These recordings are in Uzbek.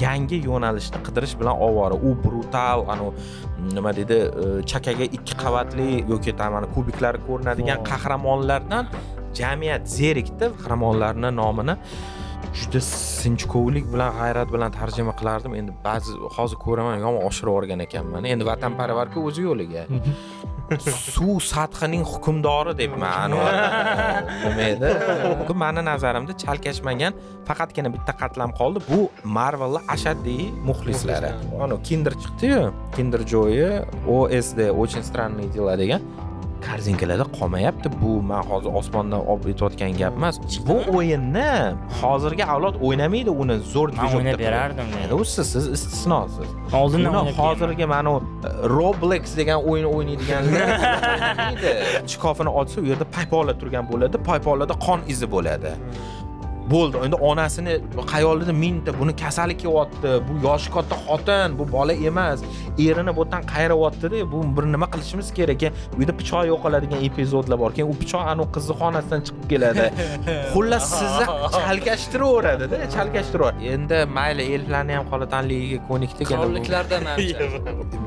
yangi yo'nalishni qidirish bilan ovora. U brutal, nima deydi, chakaga 2 qavatli yoki mana kubiklar ko'rinadigan qahramonlardan jamiyat zerikdi. Qahramonlarning nomini juda sinchkovlik bilan, g'ayrat bilan tarjima qilardim. Endi ba'zi hozir ko'raman, yomon oshirib o'rgan ekanman. Endi vatanparvarlik o'z yo'liga. Suv sathining hukmdori deb ma'no edi. Bu meni nazarimda chalkashmagan faqatgina bitta qatlam qoldi. Bu Marvel'ning ashaddiy muxlislari. Kinder chiqdi-yu, Kinder Joy'yi OSD, очень странные дела degan korzinkalarda qolmayapti. Bu men hozir osmondan olib o'tayotgan gap emas. Bu o'yinni hozirgi avlod o'ynamaydi, uni zo'r dvijokda o'ynab berardim. U siz istisnosiz. Oldindan o'ynab hozirgi mana Roblox degan o'yin o'ynaydiganlar o'ynamaydi. Shkofini ochsa, u yerda paypola turgan bo'ladi, paypolada qon izi bo'ladi. Bo'ldi. Endi onasini xayolida mingta buni kasali kelyapti. Bu yoshi katta xotin, bu bola emas. Erini bu yerdan qayryapti-da, bu bir nima qilishimiz kerak. U yerda pichoq yo'qoladigan epizodlar bor. Keyin u pichoq qizni xonasidan chiqib keladi. Xullas sizni chalkashtiraveradi-da, chalkashtiraveradi. Endi mayli ellarni ham qolatanligiga ko'nikdik. Qonliklardan archa.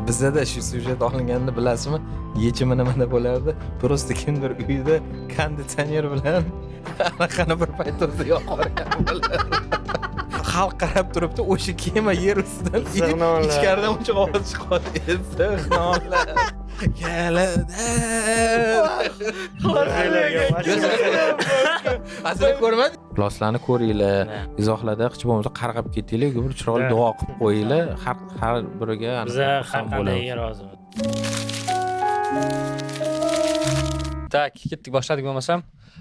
Bizda shu syujet olinganda bilasizmi? Yechimi nimada bo'lardi? Просто kimdir uyda konditsioner bilan qana bir payt o'zi yoqargan bo'ladi. Xalq qarab turibdi, o'sha kema yer ustidan ichkaridan o'sha ovoz chiqadi. Sig'nonlar. Keladi. Asli ko'rmading? Xuloslarni ko'ringlar, izohlarda hech bo'lmasa qarg'ab ketinglar, bir chiroyli duo qilib qo'yinglar. Har biriga biza har qanday rozimiz. Tak, ketdik, boshladik bo'lmasam.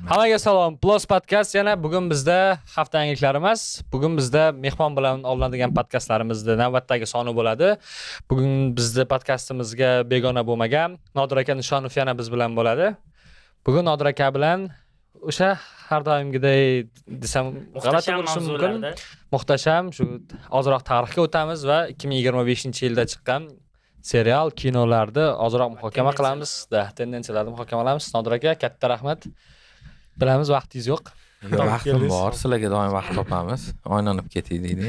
Hammaga salom. Plus podcast yana bugun bizda hafta yangiliklari emas. Bugun bizda mehmon bilan olinadigan podkastlarimizda navbatdagi soni bo'ladi. Bugun bizda podkastimizga begona bo'lmagan Nodir aka Nishonov yana biz bilan bo'ladi. Bugun Nodir aka bilan o'sha har doimgiday desam g'alati bo'lishi mumkin. Muhtasham shu ozroq tarixga o'tamiz va 2025-yilda chiqqan serial, kinolarda ozroq muhokama qilamiz, tendensiyalarni muhokama qilamiz. Nodir aka, katta rahmat. Bilamiz vaqtingiz yo'q. Vaqtim bor, sizlarga doim vaqt topamiz. Oynanib keting deydi.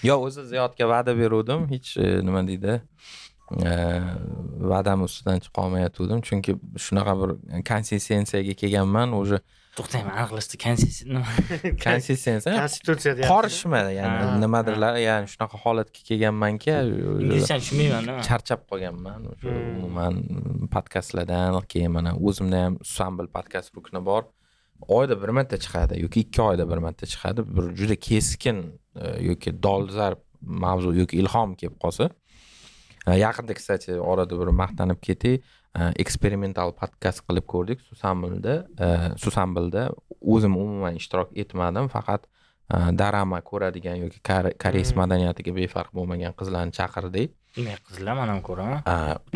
Yo, o'zi Ziyodga va'da beruvdim, hech nima deydi, va'dam ustidan chiqa olmayotgandim, chunki shunaqa bir konsistensiyaga kelganman, o'sha to'xtayman, aniqlashdi konsistensiya qorishmadi, ya'ni nimadirlar, ya'ni shunaqa holatga kelganmanki, inglizcha tushunmayman, charchab qolganman. O'sha umuman podkastlardan keyin mana o'zimda ham Susambil podkast rukni bor. Oyda bir marta chiqadi yoki 2 oyda bir marta chiqadi. Bir juda keskin yoki dolzarb mavzu yoki ilhom kelib qolsa. Yaqinda, kстати, orada bir maqtanib ketay. Eksperimental podkast qilib ko'rdik Susambilda. O'zim umuman ishtirok etmadim, faqat darama ko'radigan yoki koreys madaniyatiga befarq bo'lmagan qizlarni chaqirdik. Nima qizlar, men ham ko'raman.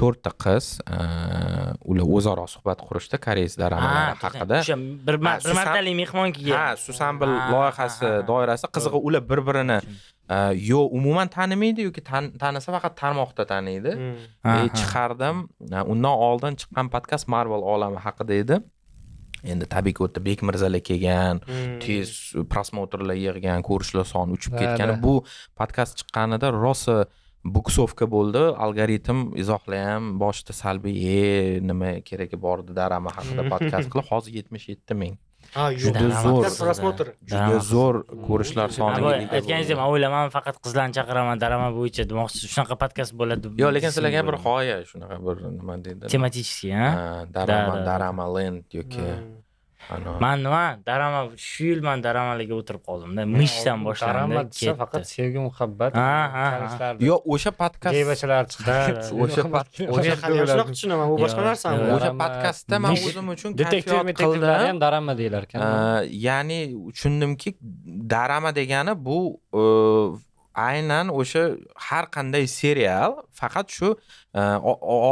4 ta qiz ular o'zaro suhbat qurishdi koreys daramalari haqida. O'sha bir martalik mehmon kelgan. Susambil loyihasi doirasida qizig'i ular bir-birini yo umuman tanimaydi yoki tanisa faqat tarmoqda taniydi. Chiqardim. Undan oldin chiqqan podkast Marvel olami haqida edi. Endi tabiiyki o'tda Bekmirzalar kelgan, tez prosmotrlar yig'gan, ko'rishlar soni uchib ketgan. Bu podkast chiqqanida rosa buksovka bo'ldi. Algoritm izohlar ham boshida salbiy, nima keragi bordi darama haqida podkast qilib, hozir 77 ming. Juda zo'r ko'rishlar soniga ega. Aytganingizdek, men o'ylaman faqat qizlarni chaqiraman darama bo'yicha demoqchi. Shunaqa podkast bo'ladi. Yo'q, lekin sizlarga bir g'oya, shunaqa bir nima deydi? Tematik, Darama land yoki men nima darama shu yil men daramalarga o'tirib qoldim-da. Mishdan boshlandi. Faqat sevgi, muhabbat, yo'q, o'sha podkast geybachalar chiqdi. O'sha yoshroq tushunaman, bu boshqa narsami? O'sha podkastda men o'zim uchun detektiv ham darama deylar ekan. Ya'ni tushundimki, darama degani bu aynan o'sha har qanday serial faqat shu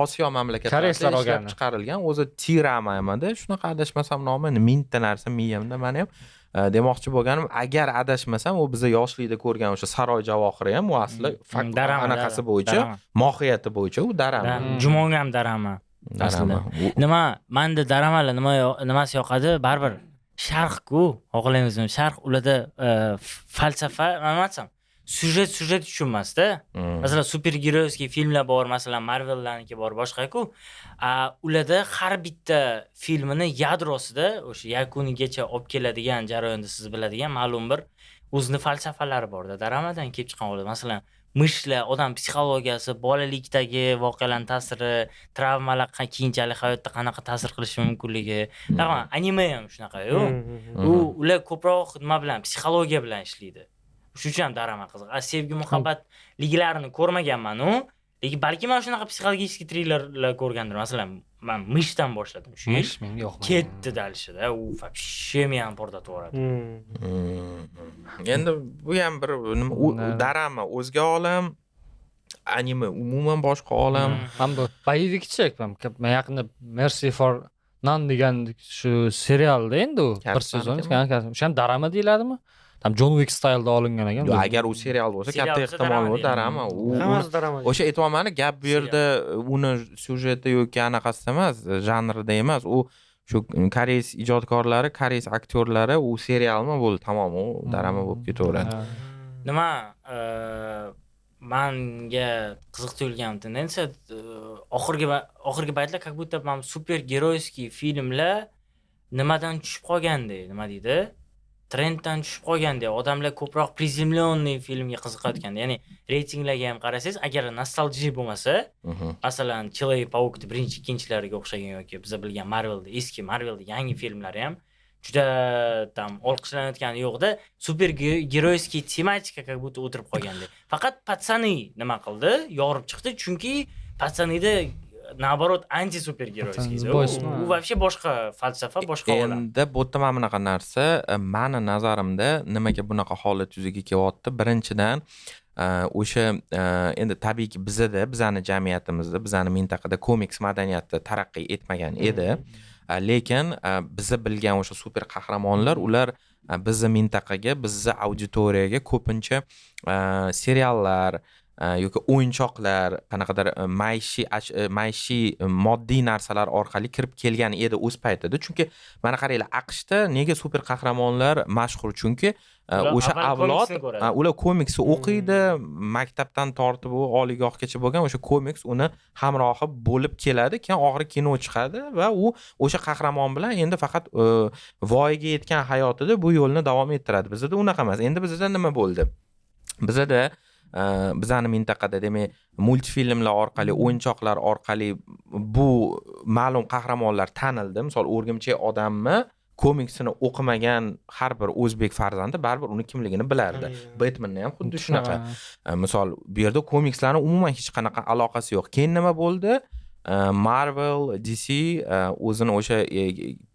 Osiyo mamlakatlarida ishlab chiqarilgan, o'zi T-rama hamda shunaqa adashmasam nomi mingta narsa miyamda meni ham demoqchi bo'lganim, agar adashmasam u biza yoshlikda ko'rgan o'sha Saroy javohiri ham u asli anaqasi bo'yicha, mohiyati bo'yicha u darama. Jumong ham darama. Nima menda daramalar nimasi yoqadi? Baribir sharh-ku, xohlaymizmi? Sharh ularda falsafa, nima desam, syujet tushunmasda. Masalan, supergiroyskiy filmlar bor, masalan, Marvel'larniki bor, boshqa-ku. Ularda har bitta filmini yadrosida o'sha yakunigacha olib keladigan jarayonda siz biladigan ma'lum bir o'zining falsafalari borda. Daramadan kelib chiqqan bo'ladi. Masalan, mishlar, odam psixologiyasi, bolalikdagi voqealarning ta'siri, travmalar keyinchalik hayotda qanaqa ta'sir qilishi mumkinligi. Anime ham shunaqa-yu. Ular ko'proq nima bilan, psixologiya bilan ishlaydi. Shuning uchun ham darama qiziq. Sevgi muhabbatliklarini ko'rmaganman-u, lekin balki men shunaqa psixologik thrillerlar ko'rgandir. Masalan, men Mishdan boshladim. Shu Mish menga yo'q. ketdi dalishida. U вообще meni portatib yuboradi. Endi bu ham bir darama o'zga olam, anime umuman boshqa olam. Men bu boyevikchi, men yaqinda Mercy for None degan shu serialda endi u bir sezon, o'sha ham darama deyiladimi? Tam John Wick stylda olingan ekan. Yo'q, agar u serial bo'lsa, katta ehtimol bor darama. Hammasi darama. O'sha aytayapman, gap bu yerda uni syujeti yoki anaqasida emas, janrida emas, u shu koreys ijodkorlari, koreys aktyorlari u serialmi bo'ldi, tamom, u darama bo'lib ketaveradi. Nima manga qiziq tuyulgan tendensiya oxirgi paytlar как будто ham supergiroyskiy filmlar nimadan tushib qolgandek, nima deydi? Trenddan tushib qolgandek, odamlar ko'proq prizemlyonniy filmga qiziqayotganda. Ya'ni reytinglarga ham qarasangiz, agar nostalgiya bo'lmasa, masalan, Человек-паук birinchi, ikkinchilariga o'xshagan yoki biz bilgan eski Marvelda yangi filmlari ham juda tam olqishlanayotgani yo'qda, supergiroyskiy tematika как будто o'tirib qolgandek. Faqat Patsani nima qildi? Yorib chiqdi, chunki Patsanida naоборот anti supergiroyskiy. U вообще boshqa falsafa, boshqa olam. Endi bu yerda mana bunaqa narsa, meni nazarimda nimaga bunaqa holat yuzaga kelyapti? Birinchidan, o'sha endi tabiiyki bizani jamiyatimizda, bizani mintaqada komiks madaniyati taraqqiy etmagan edi. Lekin bizni bilgan o'sha super qahramonlar, ular bizni mintaqaga, bizni auditoriyaga ko'pincha seriallar yoki o'yinchoqlar, qanaqadir maishiy moddiy narsalar orqali kirib kelgan edi o'z paytida. Chunki mana qaranglar, AQShda nega super qahramonlar mashhur? Chunki o'sha avlod ular komiksni o'qiydi, maktabdan tortib u oliygohgacha bo'lgan o'sha komiks uni hamrohi bo'lib keladi, keyin oxiri kino chiqadi va u o'sha qahramon bilan endi faqat voyaga yetgan hayotida bu yo'lni davom ettiradi. Bizda unaqa emas. Endi bizda nima bo'ldi? Bizda bizani mintaqada, demak, multfilmlar orqali, o'yinchoqlar orqali bu ma'lum qahramonlar tanildi. Misol, O'rgimchak odammi komiksini o'qimagan har bir o'zbek farzandi baribir uni kimligini bilardi. Batmanni ham xuddi shunaqa. Misol, bu yerda komikslarning umuman hech qanaqa aloqasi yo'q. Keyin nima bo'ldi? Marvel, DC o'zini o'sha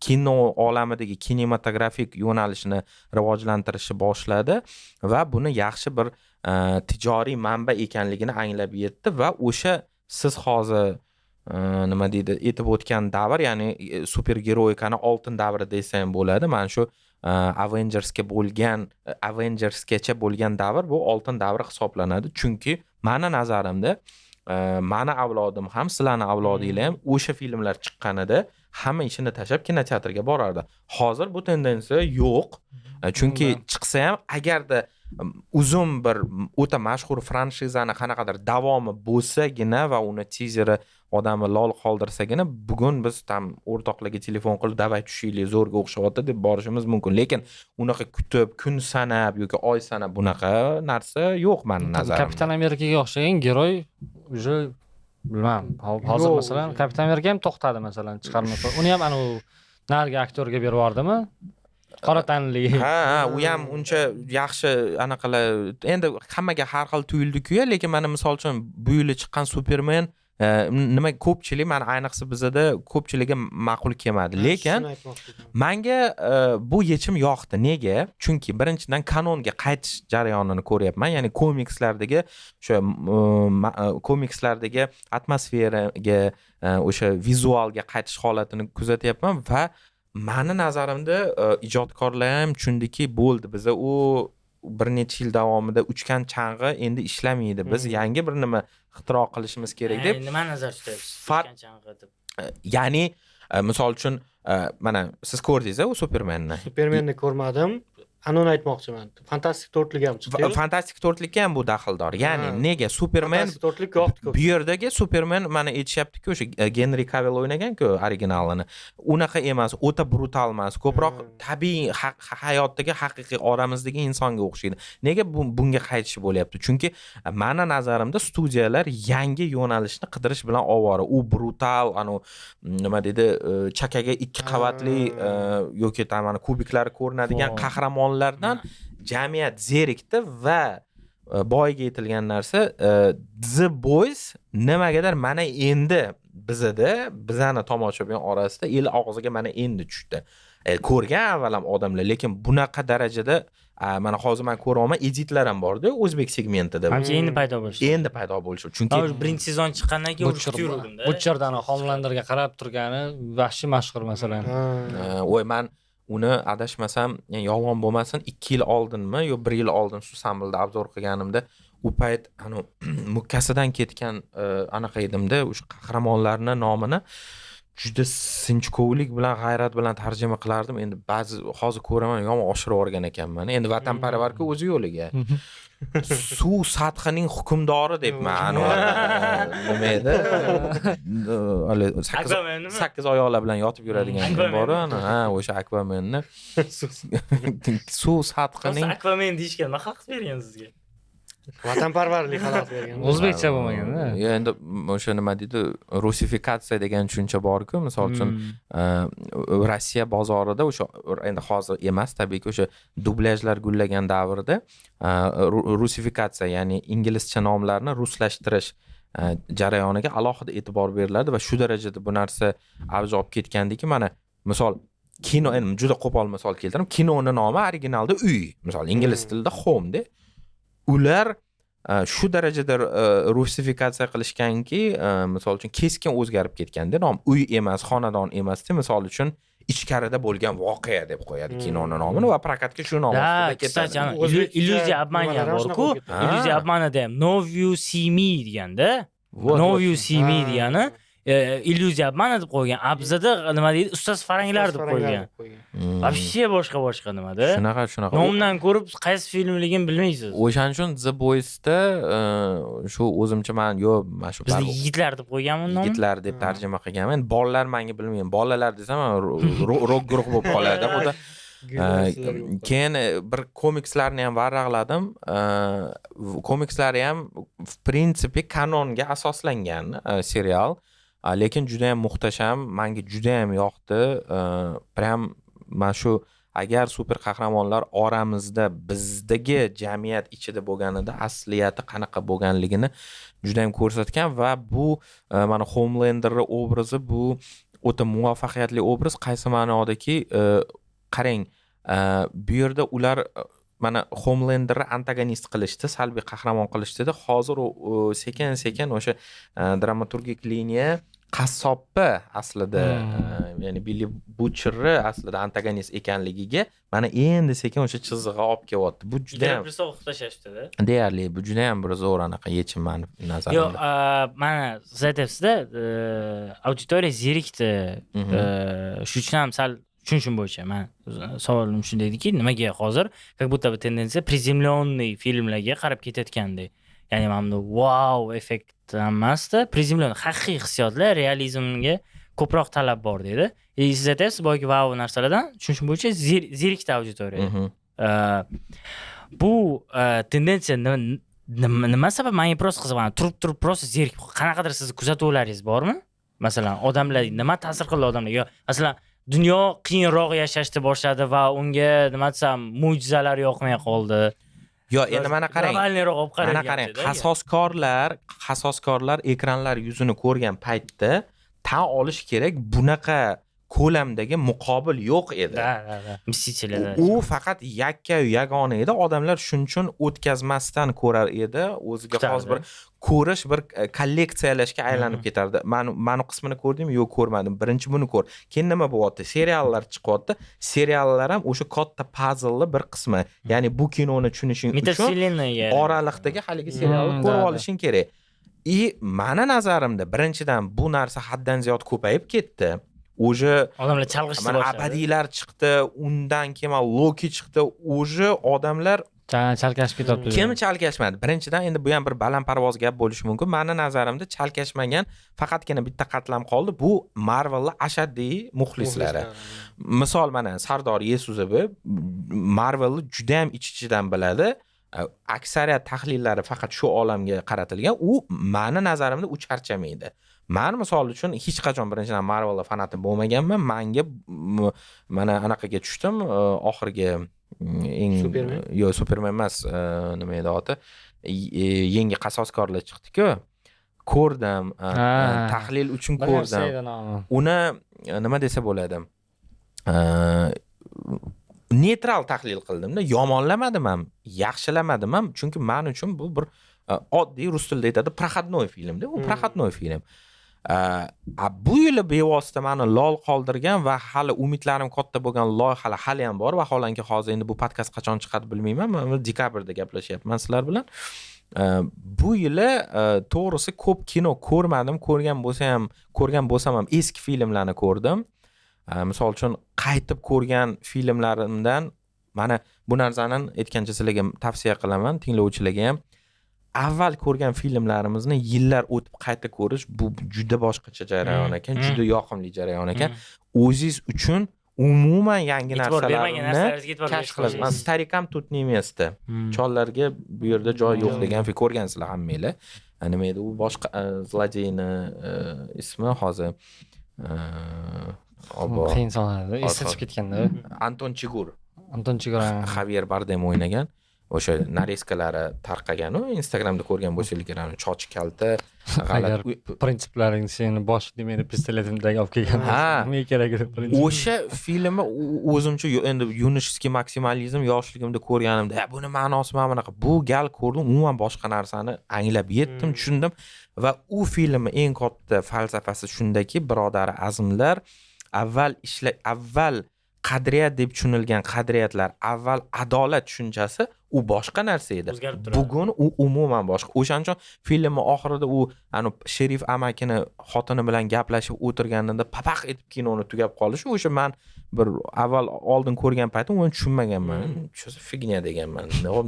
kino olamidagi kinematografik yo'nalishini rivojlantirishni boshladi va buni yaxshi bir tijoriy manba ekanligini anglab yetdi va o'sha siz hozir nima deydi, aytib o'tgan davr, ya'ni supergiroikani oltin davri desa ham bo'ladi. Mana shu Avengersgacha bo'lgan davr bu oltin davri hisoblanadi. Chunki meni nazarimda mani avlodim ham, sizlarning avlodinglar ham o'sha filmlar chiqqanida hamma ishini tashlab kinoteatrga borardi. Hozir bu tendensiya yo'q. Chunki chiqsa ham, agarda uzun bir o'ta mashhur franshizani qanaqadir davomi bo'lsagina va uni tizeri odamni lol qoldirsagina, bugun biz tam o'rtoqlarga telefon qilib davay tushinglar, zo'rga o'xshyapti deb borishimiz mumkin. Lekin unaqa kutib, kun sanab yoki oy sanab bunaqa narsa yo'q meni nazarimda. Kapitan Amerikaga o'xshagan giroy уже bilmam. Hozir masalan Kapitan Amerika ham to'xtadi masalan chiqarma. Uni ham anu narga aktyorga berib yubordimi? Qora tanli. Ha, u ham uncha yaxshi anaqalar. Endi hammaga har xil tuyuldi-ku, lekin mana misol uchun bu yil chiqqan Superman nima ko'pchilik, mana ayniqsa bizda ko'pchiligiga ma'qul kelmadi. Lekin menga bu yechim yoqdi. Nega? Chunki birinchidan kanonga qaytish jarayonini ko'ryapman. Ya'ni komikslardagi o'sha komikslardagi atmosferaga, o'sha vizualga qaytish holatini kuzatyapman va meni nazarimda ijodkorlar ham tushundiki, bo'ldi, biza u bir necha yil davomida uchgan chang'i endi ishlamaydi. Biz yangi bir nima ixtiro qilishimiz kerak deb. Nima nazarda tutasiz? Uchgan chang'i deb. Ya'ni misol uchun mana siz ko'rdingiz u Supermanni. Supermanni ko'rmadim. Anoni aytmoqchiman. Fantastik 4lik ham chiqdi. Fantastik 4likka ham bu daxldor. Ya'ni nega Superman Fantastik 4lik yo'qdi ko'p. bu yerdagi Superman mana aytishyapti-ku, o'sha Henry Cavill o'ynagan-ku originalini. Unaqa emas, o'ta brutal emas, ko'proq tabiiy hayotdagi haqiqiy oramizdagi insonga o'xshaydi. Nega bunga qaytish bo'lyapti? Chunki meni nazarimda studiyalar yangi yo'nalishni qidirish bilan ovora. U brutal, nima deydi, chakaga 2 qavatli yoki mana kubiklar ko'rinadigan qahramonlardan jamiyat zerikdi va boyiga aytilgan narsa The Boys nimagadir mana endi bizani tomoshabin orasida el og'ziga mana endi tushdi. Ko'rgan avvalam odamlar, lekin bunaqa darajada mana hozir men ko'ryapman, editlar ham bor-da o'zbek segmentida. Hamcha endi paydo bo'lishdi. Endi paydo bo'lishi. Chunki birinchi sezon chiqqandan keyin yuruvdim-da. Butcherdan homilandarga qarab turgani vahshiy mashhur masalan. Men uni adashmasam, yolg'on bo'lmasin, 2 yil oldinmi yo 1 yil oldin shu sambilda obzor qilganimda u payt mukkasidan ketgan anaqa edimda, o'sha qahramonlarning nomini juda sinchkovlik bilan, g'ayrat bilan tarjima qilardim. Endi ba'zi hozir ko'raman, yomon oshirib o'rgan ekanman. Endi vatanparvarlik o'z yo'liga. Suv sathining hukmdori debman. Nima edi? 8 oyoqlar bilan yotib yuradigan kim bor, o'sha Aquamanni. Suv sathining Aquaman deyishga nima haq bergan sizga? Vatanparvarlik xalaqit bergan. O'zbekcha bo'lmagan-da. Endi o'sha nima deydi, rusifikatsiya degan tushuncha bor-ku, misol uchun Rossiya bozorida o'sha endi hozir emas, tabiiyki o'sha dublyajlar gullagan davrda rusifikatsiya, ya'ni inglizcha nomlarni ruslashtirish jarayoniga alohida e'tibor beriladi va shu darajada bu narsa avj olib ketgandiki, mana misol kino, endi juda qo'pol misol keltiraman, kinoning nomi originalda uy, misol ingliz tilida home de. Ular shu darajada rusifikatsiya qilishganki, misol uchun keskin o'zgarib ketganda nom uy emas, xonadon emasdi, misol uchun ichkarida bo'lgan voqea deb qo'yadi kinoning nomini va prokatga shu nom ostida ketadi. Illyuziya obmani ham bor-ku. Illyuziya obmanida ham No You See Me deganda, No You See Me degani illyuziya obmani deb qo'ygan. Abzada nima deydi? Ustoz faranglar deb qo'ygan. Вообще boshqa nimada. Shunaqa. Nomdan ko'rib qaysi filmligini bilmaysiz. O'shaning uchun The Boys'da shu o'zimcha men mana shu bizning yigitlar deb qo'yganman nomni. Yigitlar deb tarjima qilganman. Endi bolalar menga bilmayman. Bolalar desam rock guruh bo'lib qoladi. Xudo. Keyin bir komikslarni ham varaqladim. Komikslari ham в принципе kanonga asoslangan serial. Lekin juda ham muhtasham, menga juda ham yoqdi. Prям mana shu agar super qahramonlar oramizda bizdagi jamiyat ichida bo'lganida asliyati qanaqa bo'lganligini juda ham ko'rsatgan va bu mana Homelander obrazi bu o'ta muvaffaqiyatli obraz. Qaysi ma'nodaki, qarang, bu yerda ular mana Homelanderni antagonist qilishdi, salbiy qahramon qilishdi. Hozir sekin-sekin o'sha dramaturgik liniya qassobni aslida, ya'ni Billy Butcherni aslida antagonist ekanligiga mana endi sekin o'sha chizig'iga olib kelyapti. Bu juda ham bir so'q tashlashdi-da. Deyarli bu juda ham bir zo'r anaqa yechim meni nazarimda. Yo'q, mana siz aytibsiz-da, auditoriya zerikdi. Shu uchun ham sal tushunishim bo'yicha men savolim shunday ediki, nimaga hozir как будто бы tendensiya приземленный filmlarga qarab ketayotgandek. Ya'ni mana wow effekt emasda, prиземленный haqiqiy hissiyotlar, realizmga ko'proq talab bor dedi. Siz aytasiz, boyagi wow narsalardan tushunishim bo'yicha zerikdi auditoriya. Bu tendensiya nima sabab? Menga prosta qiziqadi. Turib prosta zerik. Qanaqadir siz kuzatuvlaringiz bormi? Masalan, odamlar nima ta'sir qildi odamlarga? Masalan, dunyo qiyinroq yashashni boshladi va unga nima desam, mo'jizalar yoqmay qoldi. Yo, endi mana qarang. Mana qarang, hasoskorlar ekranlar yuzini ko'rgan paytda tan olish kerak, bunaqa ko'lamdagi muqobil yo'q edi. Msitchilar. U faqat yagona edi. Odamlar shuning uchun o'tkazmasdan ko'rar edi. O'ziga xos bir ko'rish, bir kolleksiyalashga aylanib ketardi. Mani qismini ko'rdimmi? Yo'q, ko'rmadim. Birinchi buni ko'r. Keyin nima bo'lyapti? Seriallar chiqyapti. Seriallar ham o'sha katta puzzle bir qismi. Ya'ni bu kinoni tushunishing uchun oraliqdagi haligi serialni ko'rib olishing kerak. Mani nazarimda birinchidan bu narsa haddan ziyod ko'payib ketdi. уже odamlar chalg'ishni mana boshladi. abadiylar chiqdi, undan keyin mana Loki chiqdi, уже odamlar Chalkashib ketyapti. kim chalkashmadi? Birinchidan endi bu ham bir balandparvoz gap bo'lishi mumkin. Meni nazarimda chalkashmagan faqatgina bitta qatlam qoldi. Bu Marvelning ashaddiy muxlislari. Misol mana Sardor Yesuzovi Marvelni juda ham ich-ichidan biladi. Aksariyat tahlillari faqat shu olamga qaratilgan. U meni nazarimda u charchamaydi. Men misol uchun hech qachon birinchidan Marvel fanati bo'lmaganman. Menga mana anaqaga tushdim, oxirgi eng Superman emas, nima edi oti? Yangi qasoskorlar chiqdi-ku. Ko'rdim, tahlil uchun ko'rdim. Uni nima desa bo'ladi? Neytral tahlil qildim-da, yomonlamadim ham, yaxshilamadim ham, chunki men uchun bu bir oddiy rus tilida aytadi, prohodnoy filmda. U prohodnoy film. Bu yili bevosita meni lol qoldirgan va hali umidlarim katta bo'lgan loyihalar hali ham bor. Vaholanki hozir endi bu podkast qachon chiqadi bilmayman. Men dekabrda gaplashyapman sizlar bilan. Bu yili to'g'risi ko'p kino ko'rmadim. Ko'rgan bo'lsam ham eski filmlarni ko'rdim. Misol uchun qaytib ko'rgan filmlarimdan mana bu narsani aytgancha sizlarga tavsiya qilaman, tinglovchilarga ham. Avval ko'rgan filmlarimizni yillar o'tib qayta ko'rish bu juda boshqacha jarayon ekan, juda yoqimli jarayon ekan. O'zingiz uchun umuman yangi narsalarni kashf qilasiz. Men starikam тут не место. Chollarga bu yerda joy yo'q degan fikr ko'rgansizlar hammanglar. Nima edi u boshqa zlodeyni ismi hozir qiyin sanadi. Eslatib ketganda. Anton Chigur. Javier Bardem o'ynagan. O'sha nareskalari tarqagan-u, Instagramda ko'rgan bo'lsangiz kerak, choch kalta, g'alati prinsiplaring seni bosh demaydi, pistoletimdagi olib kelgan. Nima kerak edi prinsip? O'sha filmni o'zimcha endi yunishskiy maksimalizm yoshligimda ko'rganimda, buni ma'nosi mana bunaqa. Bu gal ko'rdim, umuman boshqa narsani anglab yetdim, tushundim va u filmning eng katta falsafasi shundaki, birodar azimlar, avval qadriyat deb tushunilgan qadriyatlar, avval adolat tushunchasi u boshqa narsa edi. Bugun u umuman boshqa. O'shaning uchun filmning oxirida u Sherif amakini xotini bilan gaplashib o'tirganida papaq etib kinoni tugab qolishi, o'sha men bir avval oldin ko'rgan paytim uni tushunmaganman. Shu fignya deganman.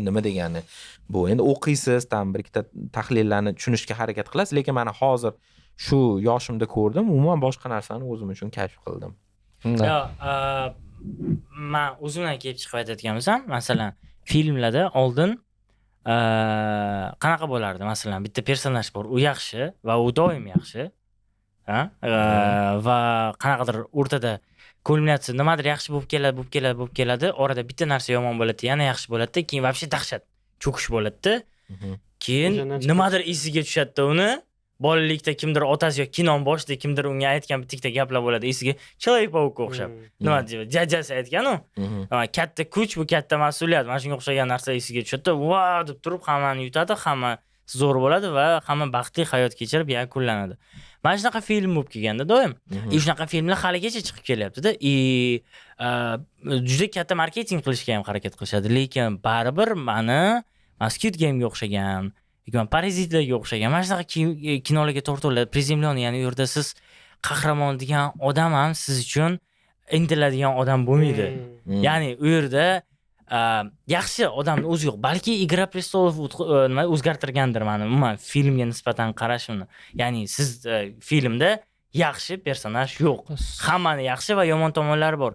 Nima degani? Bu endi o'qiysiz, tam bir ikkita tahlillarni tushunishga harakat qilasiz, lekin mana hozir shu yoshimda ko'rdim, umuman boshqa narsani o'zim uchun kashf qildim. Men o'zimdan kelib chiqib aytadigan bo'lsam, masalan, filmlarda oldin qanaqa bo'lardi? Masalan, bitta personaj bor, u yaxshi va u doim yaxshi. Va qanaqadir o'rtada kulminatsiya nimadir yaxshi bo'lib keladi, orada bitta narsa yomon bo'ladi, yana yaxshi bo'ladi, keyin вообще dahshat cho'kish bo'ladi. Keyin nimadir esiga tushadi uni. Bolalikda kimdir otasi yoki kinon boshida kimdir unga aytgan bitta gaplar bo'ladi, esiga Человек-паукка o'xshab. Nima deydi? Jajasi aytgan-u. Katta kuch, bu katta mas'uliyat. Mana shunga o'xshagan narsa esiga tushadi. Va deb turib hammani yutadi, hamma zo'r bo'ladi va hamma baxtli hayot kechirib yakunlanadi. Mana shunaqa film bo'lib kelganda doim. Shunaqa filmlar haligacha chiqib kelyapti-da. Juda katta marketing qilishga ham harakat qilishadi, lekin baribir mana Squid Game'ga o'xshagan Parazitlarga o'xshagan mana shunaqa kinolarga tortiladi. Prizemlyon, ya'ni u yerda siz qahramon degan odam ham siz uchun intiladigan odam bo'lmaydi. Ya'ni u yerda yaxshi odamning o'zi yo'q, balki Игра престолов nima o'zgartirgandir meni umuman filmga nisbatan qarashimni. Ya'ni siz filmda yaxshi personaj yo'q. Hammani yaxshi va yomon tomonlari bor.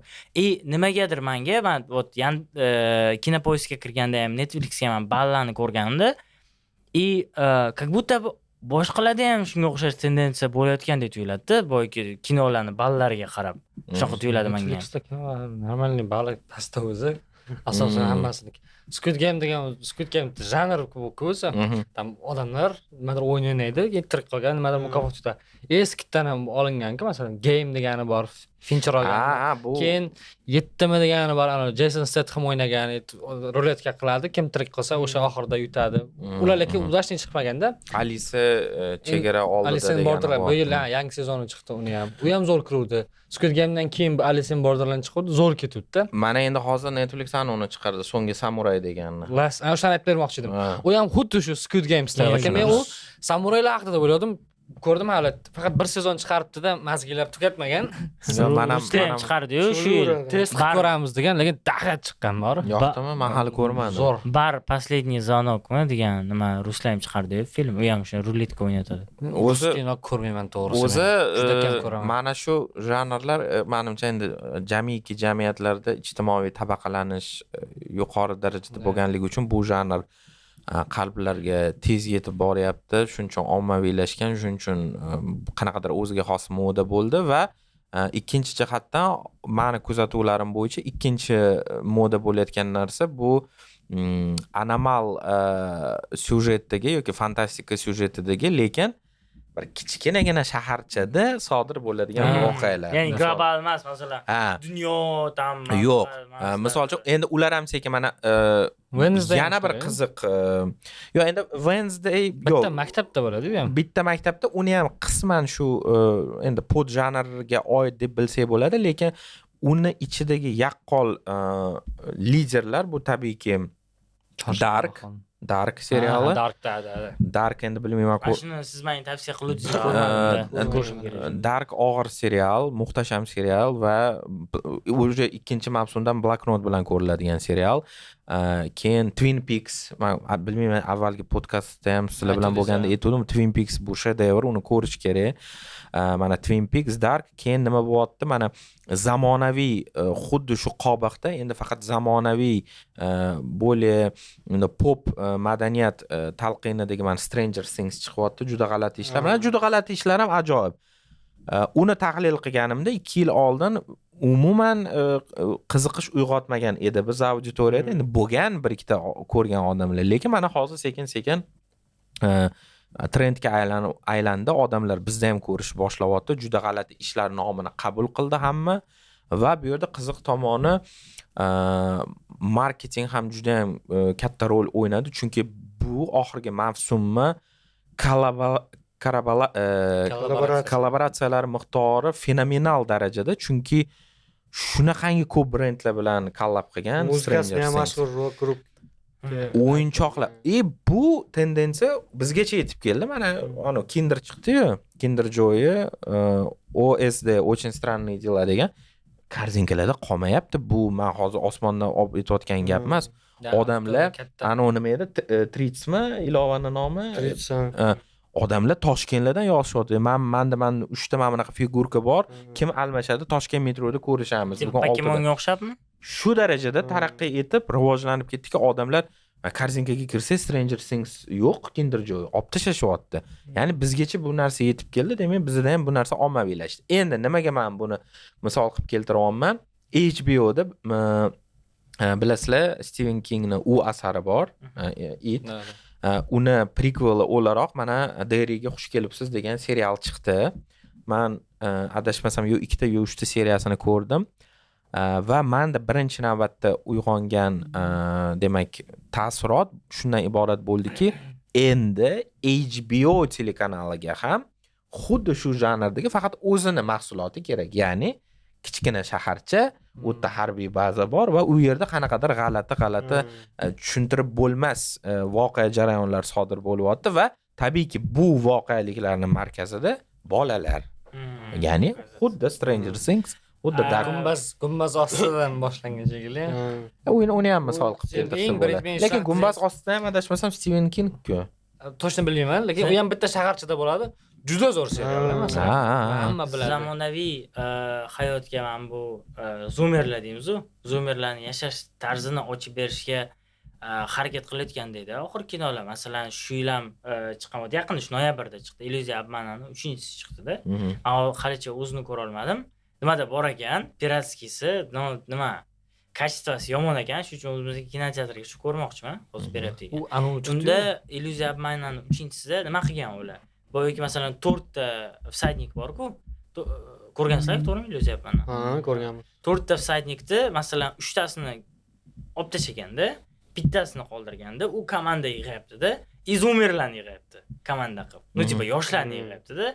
Nimagadir menga men Kinopoiskga kirganda ham, Netflixga ham ballani ko'rganimda как будто boshqalarda ham shunga o'xshash tendensiya bo'layotgandek tuyuladi-da, boyki kinolarni ballariga qarab. Shunaqa tuyuladi menga. Netflixda kino normalniy balli pastda o'zi, asosan hammasiniki. Squid Game janr ko'sa, tam odamlar nimadir o'ynaydi, tirik qolgan, nimadir mukofot tutadi. Eskidan ham olingan-ku, masalan, Game degani bor, Fincher olgan. Keyin 7 degani bor, Jason Statham o'ynagan, ruletka qiladi, kim tirik qilsa o'sha oxirida yutadi. Ular lekin udashdan chiqmaganda, Alice chegara oldida Alice in Borderland bu yil yangi sezoni chiqdi, uni ham. U ham zo'r kiruvdi. Squid Game'dan keyin bu Alice in Borderland chiqdi, zo'r ketdi-da. Mana endi hozir Netflixdan uni chiqardi, so'nggi samuray deganni. Ana shuni aytib bermoqchi edim. U ham xuddi shu Squid Game style. Lekin men u samuraylar haqida o'yladim. ko'rdim hali faqat bir sezon chiqaribdi-da, mazgillar tugatmagan. man ham chiqardi-yu shu yil. Test qilib ko'ramiz degan, lekin dahshat chiqqan bor. yoqdimi? Men hali ko'rmadim. Zo'r. Bar последний звонокmi degan nima Ruslan chiqardi-yu film. U ham o'sha ruletka o'ynatadi. O'zi kino ko'rmayman to'g'risi. o'zi Juda kam ko'raman. mana shu janrlar menimcha endi jamiki jamiyatlarda ijtimoiy tabaqalanish yuqori darajada bo'lganligi uchun bu janr qalblarga tez yetib boryapti, shuning uchun ommaviylashgan, shuning uchun qanaqadir o'ziga xos moda bo'ldi va ikkinchi jihatdan meni kuzatuvlarim bo'yicha ikkinchi moda bo'layotgan narsa bu anomal syujetdagi yoki fantastika syujetidagi, lekin bir kichkinagina shaharchada sodir bo'ladigan voqealar. Ya'ni global emas, masalan. Dunyo tam yo'q. Misol uchun endi ular ham sekin mana yana bir qiziq. Yo'q, endi Wednesday yo'q. Bitta maktabda bo'ladi-ku ham. Bitta maktabda uni ham qisman shu endi pod janrga oid deb bilsak bo'ladi, lekin uni ichidagi yaqqol liderlar bu tabiiyki Dark seriali. Dark endi bilmayman. Shuni siz menga tavsiya qiluvdingiz. Dark og'ir serial, muhtasham serial va o'sha ikkinchi mavsumdan Black Note bilan ko'riladigan serial. Keyin Twin Peaks, men bilmayman, avvalgi podkastda ham sizlar bilan bo'lganda aytdim, Twin Peaks bu shedevr, uni ko'rish kerak. Mana Twin Peaks, Dark, keyin nima bo'lyapti? Mana zamonaviy xuddi shu qobiqda endi faqat zamonaviy более pop madaniyat talqinidagi mana Stranger Things chiqyapti. Juda g'alati ishlar. Mana juda g'alati ishlar ham ajoyib. Uni tahlil qilganimda 2 yil oldin umuman qiziqish uyg'otmagan edi biz auditoriyada. Endi bo'lgan bir ikkita ko'rgan odamlar, lekin mana hozir sekin-sekin trendga aylandi. Odamlar bizda ham ko'rish boshlayapti. Juda g'alati ishlar nomini qabul qildi hamma va bu yerda qiziq tomoni marketing ham juda ham katta rol o'ynadi, chunki bu oxirgi mavsumni kollaboratsiyalar miqdori fenomenal darajada, chunki shunaqangi ko'p brendlar bilan kollab qilgan. Muzikasi ham mashhur rock grup. O'yinchoqlar. Bu tendensiya bizgacha yetib keldi. Mana ana Kinder chiqdi-yu, Kinder Joy, OSD, очень странные дела degan korzinkalarda qolmayapti. Bu men hozir osmondan olib aytayotgan gap emas. Odamlar ana nima edi? Tritsmi ilovani nomi? Odamlar Toshkentlardan yozishyapti. Manda 3 ta mana bunaqa figurka bor. Kim almashadi? Toshkent metroda ko'rishamiz. Bugun Pokemonga o'xshabmi? Shu darajada taraqqiy etib, rivojlanib ketdiki, odamlar korzinkaga kirsa Stranger Things yo'q, Kinder Joy olib tashlashyapti. Ya'ni bizgacha bu narsa yetib keldi, demak bizda ham bu narsa ommaviylashdi. Endi nimaga men buni misol qilib keltiryapman? HBOda bilasizlar, Stephen Kingning u asari bor, It. Uni prequel o'laroq mana Derryga xush kelibsiz degan serial chiqdi. Men adashmasam yo 2 ta yo 3 ta seriyasini ko'rdim. Va menda birinchi navbatda uyg'ongan demak taassurot shundan iborat bo'ldiki, endi HBO telekanaliga ham xuddi shu janrdagi faqat o'zini mahsuloti kerak. Ya'ni kichkina shaharcha, u yerda harbiy baza bor va u yerda qanaqadir g'alati tushuntirib bo'lmas voqea jarayonlar sodir bo'lyapti va tabiiyki bu voqealiklarning markazida bolalar. Ya'ni xuddi Stranger Things, xuddi gumbaz ostidan boshlangan shekilli. Uni ham misol qilib keltirsa bo'ladi. Lekin gumbaz ostida ham adashmasam Stephen King-ku. To'g'ri bilmayman, lekin u ham bitta shaharchada bo'ladi. Juda zo'r serial, masalan. Hamma biladi. Zamonaviy hayotga mana bu zoomerlar deymiz-ku, zoomerlarning yashash tarzini ochib berishga harakat qilayotgan deydi. Oxir kinolar, masalan, shu yil ham chiqqan, yaqinda shu noyabrda chiqdi. Illyuziya obmanani 3-inchisi chiqdi-da. Men halicha o'zini ko'ra olmadim. Nimada bor ekan, piratskisi, nima kачествоsi yomon ekan, shuning uchun o'zimizga kinoteatrga tushib ko'rmoqchiman, hozir beryapti. U anu unda Illyuziya obmanani 3-inchisida nima qilgan ular? Boyagi masalan 4 ta всадник bor-ku. Ko'rgansizlar, to'g'rimi Illyuziya obmanani? Ko'rganman. 4 ta всадникni masalan 3 tasini olib tashaganda, bittasini qoldirganda, u komanda yig'yapti-da, izumerlarni yig'yapti komanda qilib. Ну типа yoshlarni yig'yapti-da.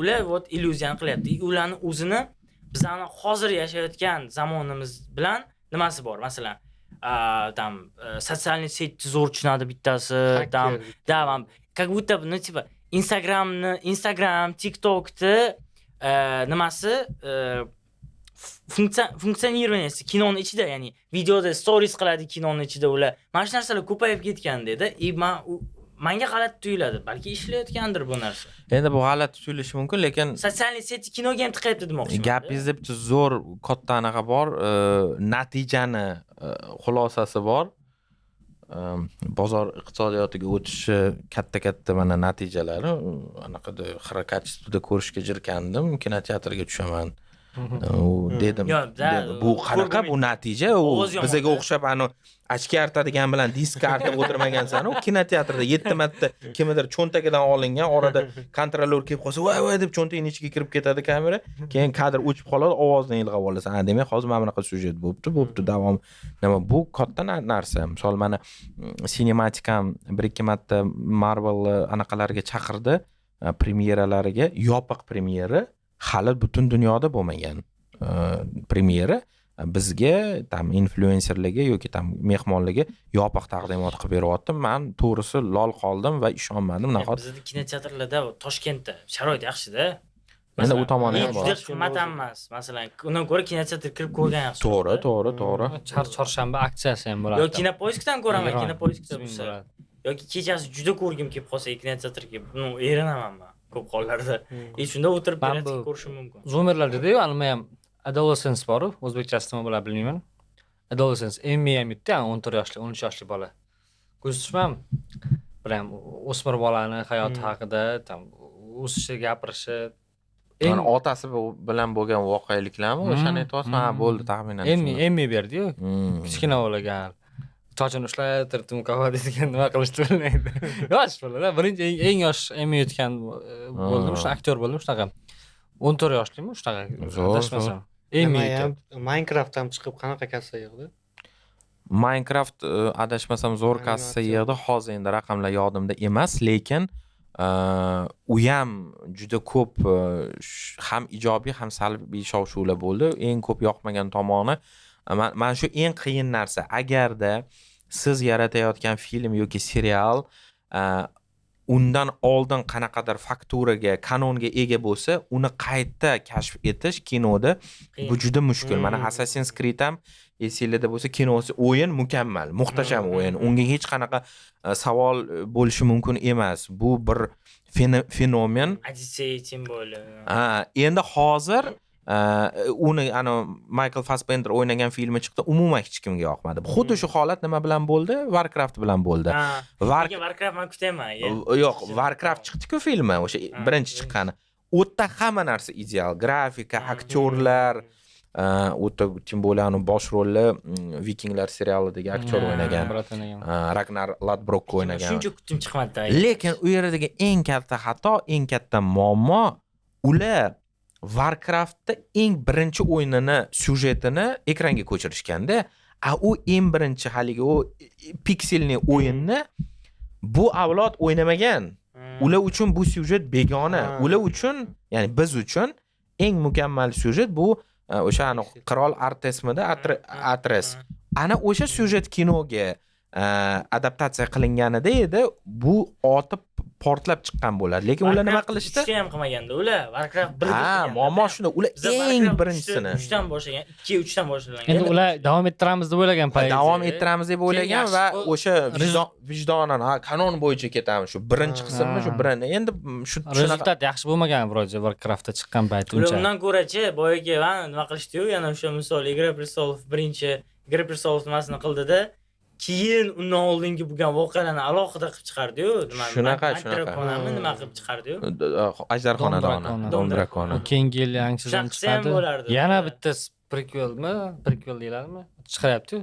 Ular вот illyuziyani qilyapti. Ularning o'zini bizning hozir yashayotgan zamonimiz bilan nimasi bor? Masalan, sotsialniy setni zo'r tushunadi bittasi, как будто, ну типа Instagram, TikTokni nimasi funksiyoniraniyasi kinoni ichida, ya'ni videoda stories qiladi kinoni ichida ular. Mana shu narsalar ko'payib ketgan dedi. Menga g'alati tuyuladi. Balki ishlayotgandir bu narsa. Endi bu g'alati tuyulishi mumkin, lekin Sotsialniy seti kinoga ham tiqayapti demoqchiman. gapingizda bitta zo'r katta anaqa bor, natijani xulosasi bor. Bozor iqtisodiyotiga o'tishi katta mana natijalari anaqada xarakatchida ko'rishga jirkandim, kinoteatrga tushaman. Dedim. Bu qanaqa bu natija? U bizga o'xshab ochki artadigan bilan disk artib o'tirmagansan, u kinoteatrda 7 marta kimdir cho'ntagidan olingan, orada kontrolyor kelib qolsa, voy deb cho'ntagining ichiga kirib ketadi kamera, keyin kadr o'chib qoladi, ovozdan ilg'ab olasan. Demak, hozir mana bunaqa syujet bo'pti, davom. Nima bu katta narsa. Misol mana sinematikam 1-2 marta Marvel anaqalariga chaqirdi, premyeralariga, yopiq premyera hali butun dunyoda bo'lmagan premyera bizga tam influencerlarga yoki tam mehmonlarga yopiq taqdimot qilib beryapti. Men to'g'risi lol qoldim va ishonmadim. Nahot bizning kinoteatrlarda Toshkentda sharoit yaxshi-da. Endi u tomoni ham bor. Juda qimmat emas. Masalan, undan ko'ra kinoteatr kirib ko'rgan yaxshi. To'g'ri. Chorshanba aksiyasi ham bo'ladi. Yoki Kinopoiskdan ko'raman, Kinopoiskda bo'lsa. Yoki kechasi juda ko'rgim kelib qolsa kinoteatrga, buni erinaman men ko'p hollarda. Shunda o'tirib ko'rishim mumkin. Zoomerlar dedi-yu, nima ham adolescence bor, o'zbekchasi nima bo'ladi bilmayman. Adolescence emmi ham yutdi, 14 yoshli, 13 yoshli bola. Ko'rsatishmam. Biram o'smir bolani hayoti haqida, tam o'sishi, gapirishi. Mana otasi bilan bo'lgan voqeliklarmi? O'shani aytyapsizmi? Ha, bo'ldi taxminan. Emmi berdi-yu. Kichkina bolagan. Sochini ushlab, turib mukofot degan nima qilishni bilmaydi. Yosh bola-da, birinchi eng yosh emmi yutgan bo'ldim, shu aktyor bo'ldim, shunaqa. 14 yoshlimi, shunaqa. Adashmasam. Emmi ham Minecraft ham chiqib qanaqa kassa yig'di? Minecraft adashmasam zo'r kassa yig'di. Hozir endi raqamlar yodimda emas, lekin u ham juda ko'p ham ijobiy ham salbiy shov-shuvlar bo'ldi. Eng ko'p yoqmagan tomoni mana shu eng qiyin narsa. Agarda siz yaratayotgan film yoki serial undan oldin qanaqadir fakturaga, kanonga ega bo'lsa, uni qayta kashf etish kinoda bu juda mushkul. Mana Assassin's Creed ham esingizda bo'lsa, kinosi o'yin mukammal, muhtasham o'yin. Unga hech qanaqa savol bo'lishi mumkin emas. Bu bir fenomen. Odyssey tim bo'li. Endi hozir uni Michael Fassbender o'ynagan filmi chiqdi, umuman hech kimga yoqmadi. Xuddi shu holat nima bilan bo'ldi? Warcraft bilan bo'ldi. Warcraft men kutaman. Yo'q, Warcraft chiqdi-ku filmi, o'sha birinchi chiqqani. U yerda hamma narsa ideal, grafika, aktyorlar, o'ta tim bo'lgan bosh rolni Vikinglar serialidagi aktyor o'ynagan. Ragnar Lodbrok o'ynagan. Shuncha kutdim chiqmadi. Lekin u yerdagi eng katta xato, eng katta muammo, ular Warcraftda eng birinchi o'yinini, syujetini ekranga ko'chirishganda, u eng birinchi haligi u pikselli o'yinni bu avlod o'ynamagan. Ular uchun bu syujet begona. Ular uchun, ya'ni biz uchun eng mukammal syujet bu o'sha qirol Artesmida Atres. Ana o'sha syujet kinoga adaptatsiya qilinganida edi, bu otib portlab chiqqan bo'ladi. Lekin ular nima qilishdi? Hech ham qilmaganda ular Warcraft 1 Ha, muammo shunda. Ular eng birinchisini 3 dan boshlagan, 2-3 dan boshlagan. Endi ular davom ettiramiz deb o'ylagan payt. Davom ettiramiz deb o'ylagan va o'sha vijdonan, kanon bo'yicha ketamiz. Shu birinchi qismni, shu birini. Endi shu rezultat yaxshi bo'lmagan vroje Warcraftda chiqqan payt uncha. Undan ko'ra-chi, boyaga nima qilishdi-yu, yana o'sha misol Igra Prestolov birinchi Igra Prestolov nimasini qildida, keyin undan oldingi bo'lgan voqealarni alohida qilib chiqardi-yu, shunaqa. Nima qilib chiqardi-yu? Ajdar xonadoni, Dondrakoni. Keyingi yil yangidan chiqadi. Yana bitta prequel deylarmi? Chiqaryapti-yu.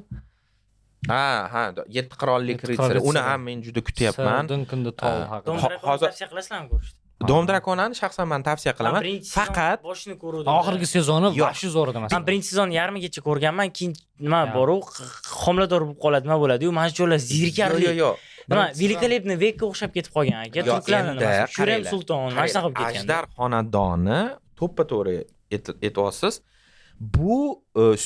Ha, 7 qirollik ritsari. Uni ham men juda kutyapman. Dunkinda tog' haqida. Hozir tavsiya qilasizlarmi ko'rishni? Dom Drakonani shaxsan men tavsiya qilaman. Faqat boshini ko'rdim. Oxirgi sezoni yaxshi zo'r emas. Men birinchi sezon yarmigacha ko'rganman, keyin nima bor-u, homilador bo'lib qoladi, nima bo'ladi-yu, mana shu joylar zirkarli. Yo'q. Nima, Великолепный векка o'xshab ketib qolgan aka. Turklarning Shurem Sulton, mana shunaqa bo'lib ketgan. Ajdar xonadoni to'ppa-to'g'ri aytyapsiz. Bu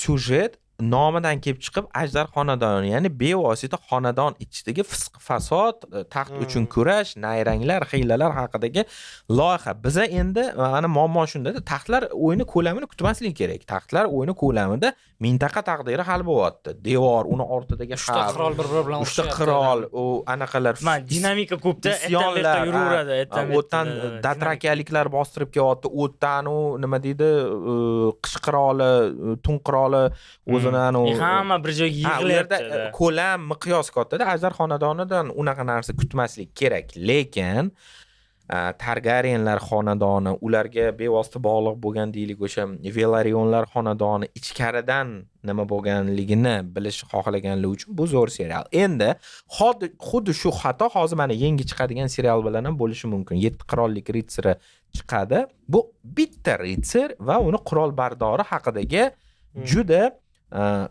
syujet nomidan kelib chiqib Ajdar xonadoni, ya'ni bevosita xonadon ichidagi fisq fasod, taxt uchun kurash, nayranglar, hiylalar haqidagi loyiha. Biza endi mana muammo shunda-da, taxtlar o'yini ko'lamini kutmaslik kerak. Taxtlar o'yini ko'lamida mintaqa taqdiri hal bo'lyapti. Devor, uni ortidagi uchta qirol bir-biri bilan uchta qirol, u anaqalar man dinamika ko'pda isyonlar, yuraveradi. o'tdan datrakaliklar bostirib kelyapti, o'tdan u nima deydi, qish qiroli, tun qiroli o'zini hamma bir joyga u yerda yig'ilyapti. ko'lam miqyos katta-da. Ajdar xonadonidan unaqa narsa kutmaslik kerak. Lekin Targaryenlar xonadoni, ularga bevosita bog'liq bo'lgan deylik o'sha Velarionlar xonadoni ichkaridan nima bo'lganligini bilish xohlaganlar uchun bu zo'r serial. Endi xuddi shu xato hozir mana yangi chiqadigan serial bilan ham bo'lishi mumkin. 7 qirollik ritsari chiqadi. Bu bitta ritsar va uni qurol bardori haqidagi juda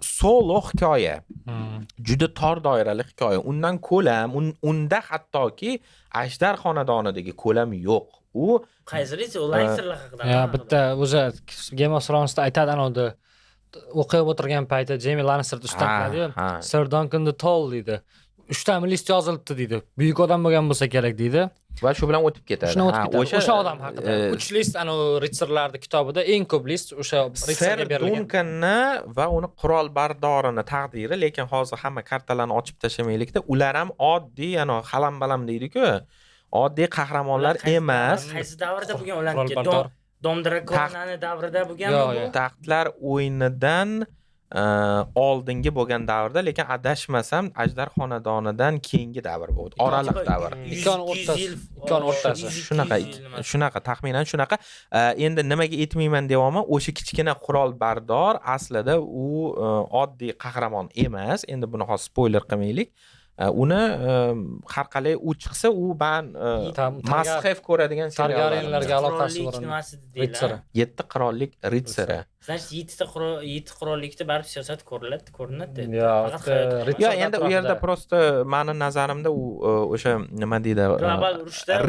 solo hikoya. Juda tor doirali hikoya. Undan ko'lam, unda hattoki Ajdar xonadonidagi ko'lam yo'q. U qaysi ritsar? Lannisterlar haqida. Ya bitta o'zi Game of Thrones'da aytadi anavda o'qib o'tirgan paytda Jamie Lannister ustaqladi. Sir Duncan the Tall deydi. 3 ta list yozilibdi deydi. Buyuk odam bo'lgan bo'lsa kerak deydi. Va shu bilan o'tib ketadi. O'sha odam haqida. 3 list ritsarlarning kitobida eng ko'p list o'sha ritsarga berilgan. Duncanni va uni qurol bardorini taqdiri, lekin hozir hamma kartalarni ochib tashlamaylikda, ular ham oddiy, halam-balam deydi-ku. Oddiy qahramonlar emas. Qaysi davrda bo'lgan ularniki? Dom Drakonani davrida bo'lganmi bu? Taxtlar o'yinidan oldingi bo'lgan davrda, lekin adashmasam Ajdar xonadonidan keyingi davr bo'ldi. Oraliq davr. Ikon o'rtasi. Shunaqa, taxminan shunaqa. Endi nimaga aytmayman devoman, o'sha kichkina qurol bardor aslida u oddiy qahramon emas. Endi buni hozir spoiler qilmaylik. Uni har qalay u chiqsa, u must have ko'radigan serial. Targaryenlarga aloqasi bor. Ritsari. 7 qirollik ritsari. Значит, 7 qirollikda baribir siyosat ko'rinadi. Yo, endi u yerda prosta meni nazarimda u o'sha nima deydi, global urushda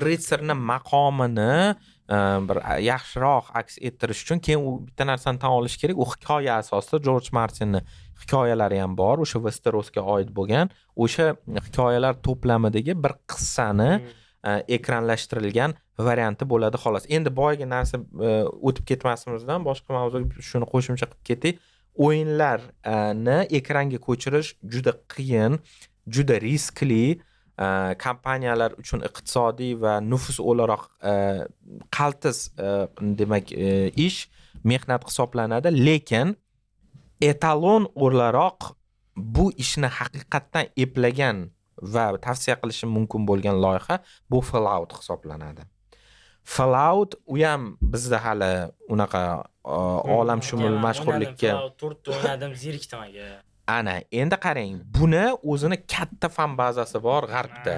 ritsarning maqomini bir yaxshiroq aks ettirish uchun keyin u bitta narsani tan olish kerak, u hikoya asosida George Martinning hikoyalari ham bor, o'sha Westerosga oid bo'lgan, o'sha hikoyalar to'plamidagi bir qissani ekranlashtirilgan varianti bo'ladi xolos. Endi boyagi narsa o'tib ketmasimizdan boshqa mavzuga shuni qo'shimcha qilib ketdik. O'yinlarni ekranga ko'chirish juda qiyin, juda riskli, kompaniyalar uchun iqtisodiy va nufuz o'laroq qaltis demak ish, mehnat hisoblanadi, lekin etalon o'laroq bu ishni haqiqatdan eplagan va tavsiya qilishim mumkin bo'lgan loyiha bu Fallout hisoblanadi. Fallout u ham bizda hali unaqa olamshumul mashhurlikka o'ynadim, zerikdim aka. Ana, endi qarang, buni o'zini katta fan bazasi bor g'arbda.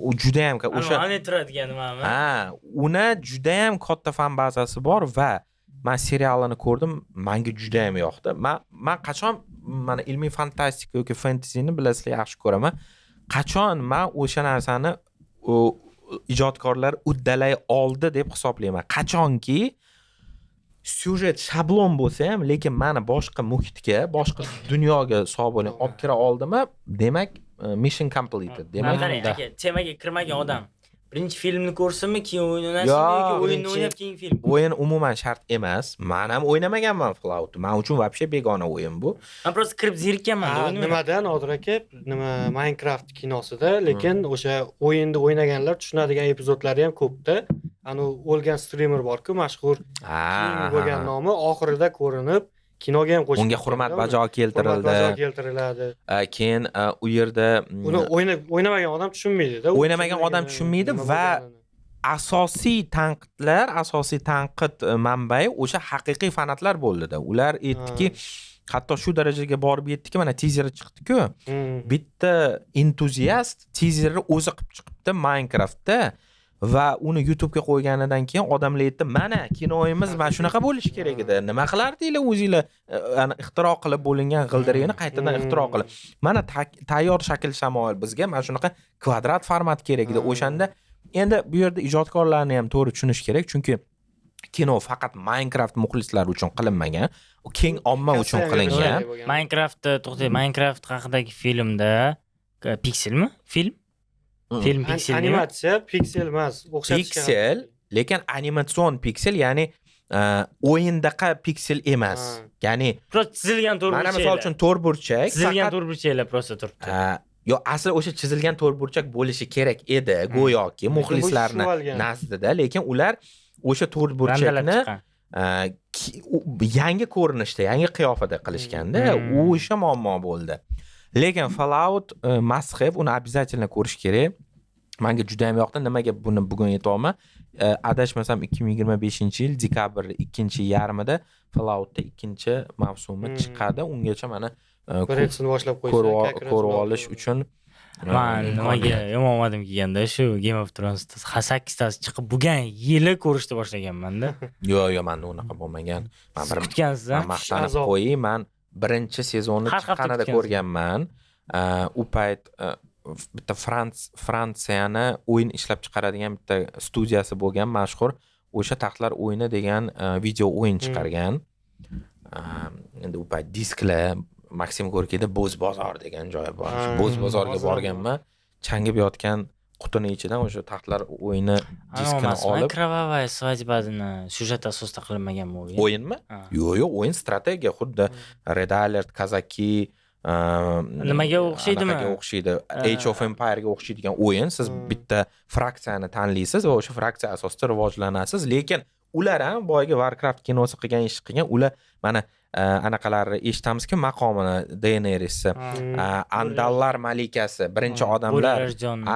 U juda ham o'sha turadigan nimami? Uni juda ham katta fan bazasi bor va men serialini ko'rdim, menga juda ham yoqdi. Men qachon mana ilmiy fantastika yoki fantasyni bilasizlar yaxshi ko'raman. Qachon men o'sha narsani ijodkorlar uddalay oldi deb hisoblayman. Qachonki syujet shablon bo'lsa ham, lekin meni boshqa muhitga, boshqa dunyoga hisobini olib kira oldimi, demak mission completed. Demak, temaga kirmagan odam birinchi filmni ko'rsinmi, keyin o'yin o'ynasimi yoki o'yinni o'ynab keyin film? O'yin umuman shart emas. Men ham o'ynamaganman Fallout. Men uchun вообще begona o'yin bu. Men просто kirib zerikkanman. Nimadan Nodir aka, Minecraft kinosida, lekin o'sha o'yinni o'ynaganlar tushunadigan epizodlari ham ko'pda. O'lgan streamer bor-ku, mashhur. Bo'lgan nomi oxirida ko'rinib, kinoga ham qo'shildi. Unga hurmat bajo keltiriladi. Keyin u yerda uni o'ynamagan odam tushunmaydi-da. O'ynamagan odam tushunmaydi va asosiy tanqid manbai o'sha haqiqiy fanatlar bo'ldi-da. Ular aytdiki, hatto shu darajaga borib yetdiki, mana tizeri chiqdi-ku. Bitta entuziast tizerni o'zi qilib chiqibdi Minecraftda. Va uni YouTube'ga qo'yganidan keyin odamlar aytdi, mana kinoyimiz mana shunaqa bo'lishi kerak edi. Nima qilardinglar o'zinglar? Ixtiro qilib bo'lingan g'ildiragini qaytadan ixtiro qilib. Mana tayyor shakl shamoil bizga mana shunaqa kvadrat format kerak edi. O'shanda endi bu yerda ijodkorlarni ham to'g'ri tushunish kerak, chunki kino faqat Minecraft muxlislari uchun qilinmagan, u keng omma uchun qilingan. Minecraft haqidagi filmda pikselmi? Film piksel. Animatsiya piksel emas, o'xshatishgan. Piksel, lekin animatsion piksel, ya'ni o'yindaqa piksel emas. Ya'ni Просто chizilgan to'rtburchak. mana misol uchun to'rtburchak, chizilgan to'rtburchaklar просто turibdi. yo asli o'sha chizilgan to'rtburchak bo'lishi kerak edi, go'yoki muxlislarni nazdida, lekin ular o'sha to'rtburchakni yangi ko'rinishda, yangi qiyofada qilishganda, o'sha muammo bo'ldi. Lekin Fallout must have, uni обязательно ko'rish kerak. Menga juda ham yoqdi. Nimaga buni bugun aytayapman? Adashmasam 2025-yil dekabr 2-yarmida Falloutda 2-mavsumi chiqadi. Ungacha mana birinchini boshlab qo'ysa, ko'rib olish uchun Men nimaga yomonmadim kelganda shu Game of Thrones 8tasi chiqib bo'lgan yili ko'rishni boshlaganman-da. Yo'q, men unaqa bo'lmagan. Men kutgansiz-a? maqtanib qo'ying, men birinchi sezonni chiqqanida ko'rganman. U payt bitta Fransiyani o'yin ishlab chiqaradigan bitta studiyasi bo'lgan, mashhur o'sha Taxtlar o'yini degan video o'yin chiqargan. Endi u payt disklar Maxim Gorkiyda Bo'z bozor degan joy bor. Bo'z bozorga borganman, changib yotgan qutini ichidan o'sha Taxtlar o'yini diskini olib, Kravavaya svadьбадini syujet asosida qilinmagan o'yin. O'yinmi? Yo'q, o'yin strategiya, xuddi Red Alert, Kazaki, nimaga o'xshaydimi? Nimaga o'xshaydi? Age of Empire ga o'xshaydigan o'yin. Siz bitta fraksiyani tanlaysiz va o'sha fraksiya asosida rivojlanasiz, lekin ular ham boyagi Warcraft kinosi qilgan ish qilgan, ular mana anaqalarni eshitamizki, maqomini Daenerys, Andallar malikasi, birinchi odamlar,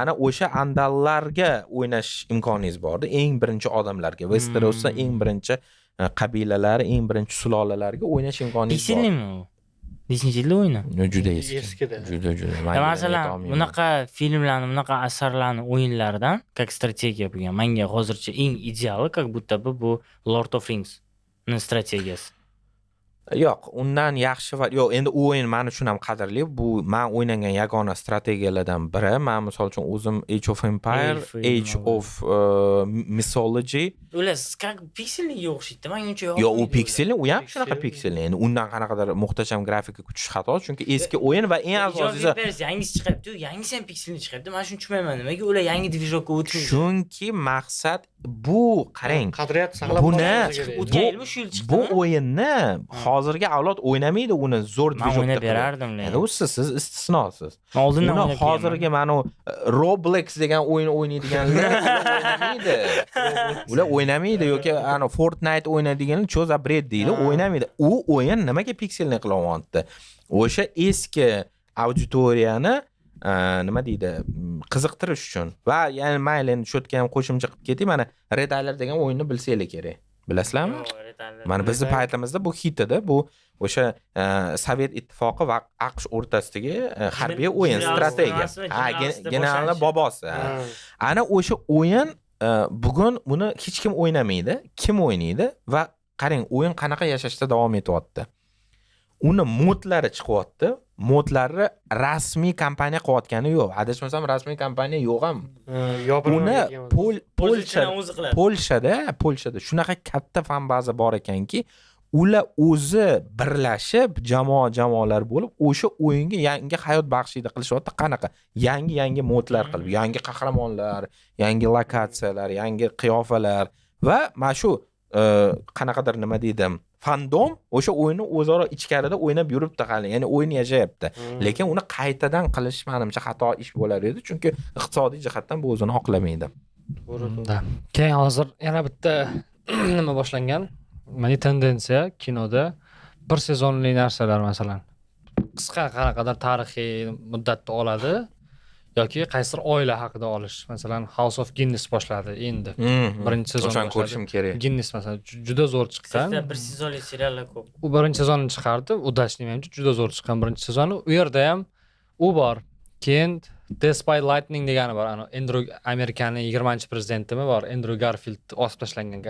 ana o'sha Andallarga o'ynash imkoningiz bordi. Eng birinchi odamlarga, Westerosda eng birinchi qabilalar, eng birinchi sulolalarga o'ynash imkoningiz bor. Pisillimi u? Nechinchi yilda o'yini? Juda eski. Juda. Masalan, bunaqa filmlarni, bunaqa asarlarni o'yinlaridan как strategiya bo'lgan. Menga hozircha eng ideali как будто bu Lord of Rings ning strategiyasi. Yo'q, undan yaxshi va yo'q, endi u o'yin men uchun ham qadrli. Bu men o'ynagan yagona strategiyalardan biri. Men misol uchun o'zim Age of Empire, Age of Mythology. Ular как pikselniga o'xshaydi. Men uncha yo'q. Yo'q, u pikselni, u ham shunaqa pikselni. Endi undan qanaqadir muhtasham grafika kutish xato, chunki eski o'yin va eng asosiysi yangisi chiqyapti, yangisi ham pikselni chiqyapti. Men shuni tushunmayman, nimaga ular yangi dvijokka o'tmaydi? Chunki maqsad bu, qarang, qadriyat saqlab o'tgan yilmi shu yil chiqdi. Bu o'yinni hozirgi avlod o'ynamaydi, uni zo'r dvijokda. Men o'ynab berardim. Endi siz istisnosiz. Oldindan o'ynab hozirgi mana Roblox degan o'yin o'ynaydiganlar o'ynamaydi. Ular o'ynamaydi yoki ana Fortnite o'ynaydiganlar cho'za bred deydi, o'ynamaydi. U o'yin nimaga pikselni qilyapti? O'sha eski auditoriyani nima deydi, qiziqtirish uchun. Va ya'ni mayli endi shu yerga ham qo'shimcha qilib ketay, mana Red Alert degan o'yinni bilsanglar kerak. Bilasizlarmi? Mana bizning paytimizda bu hit edi. Bu o'sha Sovet ittifoqi va AQSh o'rtasidagi harbiy o'yin, strategiya. Generalning bobosi. Ana o'sha o'yin bugun buni hech kim o'ynamaydi. Kim o'ynaydi? Va qarang, o'yin qanaqa yashashda davom etyapti. Uni modlari chiqyapti. Modlarni rasmiy kompaniya qilayotgani yo'q. Adashmasam rasmiy kompaniya yo'q ham. Uni Polshada shunaqa katta fan baza bor ekanki, ular o'zi birlashib, jamoalar bo'lib, o'sha o'yinga yangi hayot baxshida qilishyapti. Qanaqa? Yangi modlar qilib, yangi qahramonlar, yangi lokatsiyalar, yangi qiyofalar va mana shu qanaqadir nima deydim, fandom o'sha o'yinni o'zaro ichkarida o'ynab yuribdi hali, ya'ni o'yin yashayapti. Lekin uni qaytadan qilish menimcha xato ish bo'lar edi, chunki iqtisodiy jihatdan bu o'zini oqlamaydi. To'g'ri. Keyin hozir yana bitta nima boshlangan? Mana tendensiya kinoda bir sezonli narsalar, masalan, qisqa qanaqadir tarixiy muddatda oladi yoki qaysidir oila haqida olish. Masalan, House of Guinness boshladi endi. Birinchi sezon Qachon ko'rishim kerak. Guinness masalan juda zo'r chiqqan. Bir sezonli seriallar ko'p. U birinchi sezonni chiqardi, udashli menimcha juda zo'r chiqqan birinchi sezoni. U yerda ham u bor. Keyin Death by Lightning degani bor. Ana Andrew Amerikaning 20-prezidentimi bor, Andrew Garfield osib tashlangan.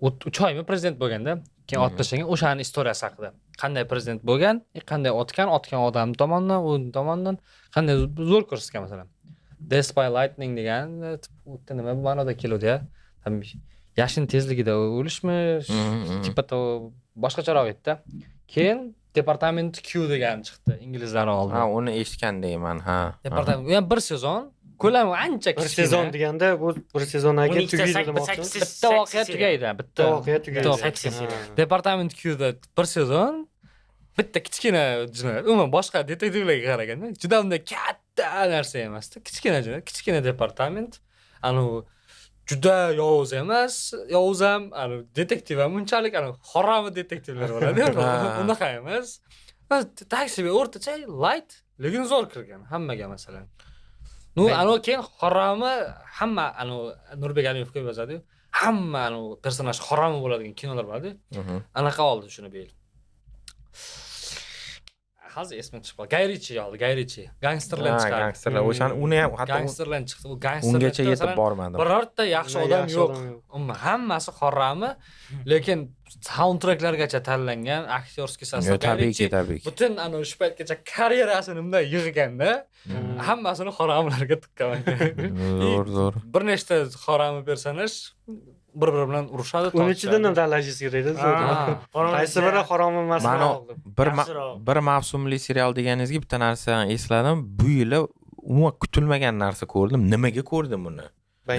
3 oymi prezident bo'lganda, keyin otib tashlangan, o'shaning istoriyasi haqida. Qanday prezident bo'lgan, qanday otgan odam tomonidan, u tomonidan qanday zo'r ko'rsatgan masalan. Death by Lightning degan nima bu ma'noda keladi-ya? yashin tezligida o'lishmi tipa boshqacharoq edi-da. Keyin Departament Q degan chiqdi inglizlar oldi. Ha, uni eshitgandayman, ha. Departament, u ham bir sezon, ko'lami ancha bir kichkina. sezon deganda bu bir sezondan keyin tugaydi demoqchimiz. Bitta voqea tugaydi, bitta voqea tugaydi. Departament Qda bir sezon bitta kichkina jinoyat. Umuman boshqa detektivlarga qaraganda juda unday katta narsa emas-da, kichkina jinoyat, kichkina departament. Juda yovuz emas, yovuz ham, detektiv ham unchalik haromi detektivlar bo'ladi. Unaqa emas. Taksiga o'rtacha light, lekin zo'r kirgan hammaga masalan. Keyin haromi hamma Nurbek Alimov ko'p yozadi-yu. Hamma personaj haromi bo'ladigan kinolar bo'ladi. Anaqa oldi shuni bel. Hozir esimdan chiqib qoldi. Guy Ritchie. Gangsterlar chiqadi. Gangsterlar. O'shani uni ham hatto gangsterlar chiqdi. U gangsterlar ungacha yetib bormadim. Birorta yaxshi odam yo'q. Hammasi haromi, lekin soundtracklargacha tanlangan aktyorskiy sostav. Tabiiyki. Butun shu paytgacha karyerasini bunday yig'ganda hammasini haromlarga tiqqan. Zo'r. Bir nechta haromi personaj bir-biri bilan urushadi. Uning ichidan ham tanlashingiz kerak edi. Qaysi biri harom emas? Mana bir mavsumli serial deganingizga bitta narsani esladim. Bu yili umuman kutilmagan narsa ko'rdim. Nimaga ko'rdim buni?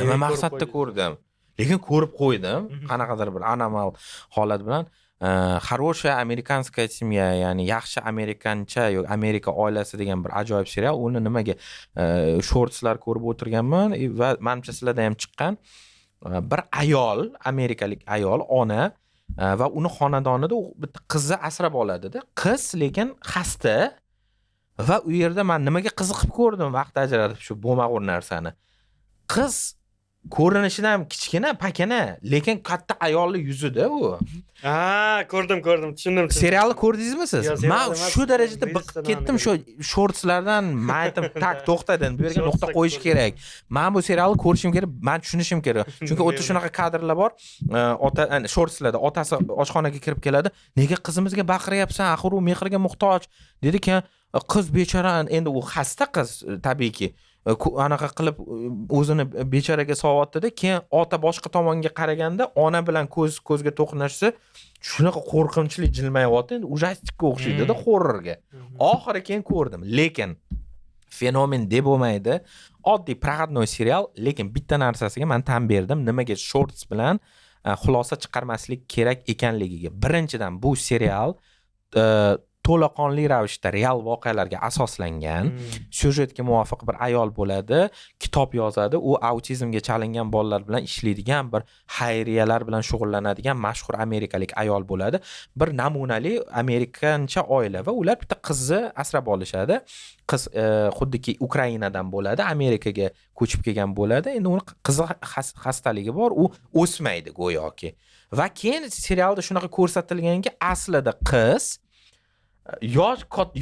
Nima maqsadda ko'rdim? Lekin ko'rib qo'ydim. Qanaqadir bir anomal holat bilan Хорошая американская семья, ya'ni yaxshi amerikancha yoki Amerika oilasi degan bir ajoyib serial. Uni nimaga shortslar ko'rib o'tirganman va menimcha sizlarda ham chiqqan. Bir ayol, amerikalik ayol, ona va uni xonadonida bitta qizni asrab oladida. Qiz lekin xasta va u yerda men nimaga qiziqib ko'rdim vaqt ajratib shu bo'lmag'ur narsani. Qiz ko'rinishidan ham kichkina, pakana, lekin katta ayolli yuzida u. Ko'rdim, tushundim. Serialni ko'rdingizmi siz? Men shu darajada biqib ketdim shu shortslardan. Men aytdim, tak to'xtadim, bu yerga nuqta qo'yish kerak. Men bu serialni ko'rishim kerak, men tushunishim kerak. Chunki o'ta shunaqa kadrlar bor. Ota shortslarda otasi oshxonaga kirib keladi. Nega qizimizga baqiryapsan? Axir u mehrga muhtoj. Dedi-ki, qiz bechora, endi u xasta qiz tabiiyki. Anaqa qilib o'zini bechoraga sovotdi-da, keyin ota boshqa tomonga qaraganda ona bilan ko'zga to'qnashsa, shunaqa qo'rqinchli jilmayapti. Endi ujastikka o'xshaydi-da, horrorga. Oxiri keyin ko'rdim, lekin fenomen deb bo'lmaydi. Oddiy proqatnoy serial, lekin bitta narsasiga men tan berdim, nimaga shorts bilan xulosa chiqarmaslik kerak ekanligiga. Birinchidan bu serial to'laqonli ravishda real voqealarga asoslangan. Syujetga muvofiq bir ayol bo'ladi, kitob yozadi, u autizmga chalingan bolalar bilan ishlaydigan, bir xayriyalar bilan shug'ullanadigan mashhur amerikalik ayol bo'ladi. Bir namunali amerikancha oila va ular bitta qizni asrab olishadi. Qiz xuddiki Ukrainadan bo'ladi, Amerikaga ko'chib kelgan bo'ladi. Endi uni qizi xastaligi bor, u o'smaydi go'yoki. Va keyin serialda shunaqa ko'rsatilganki, aslida qiz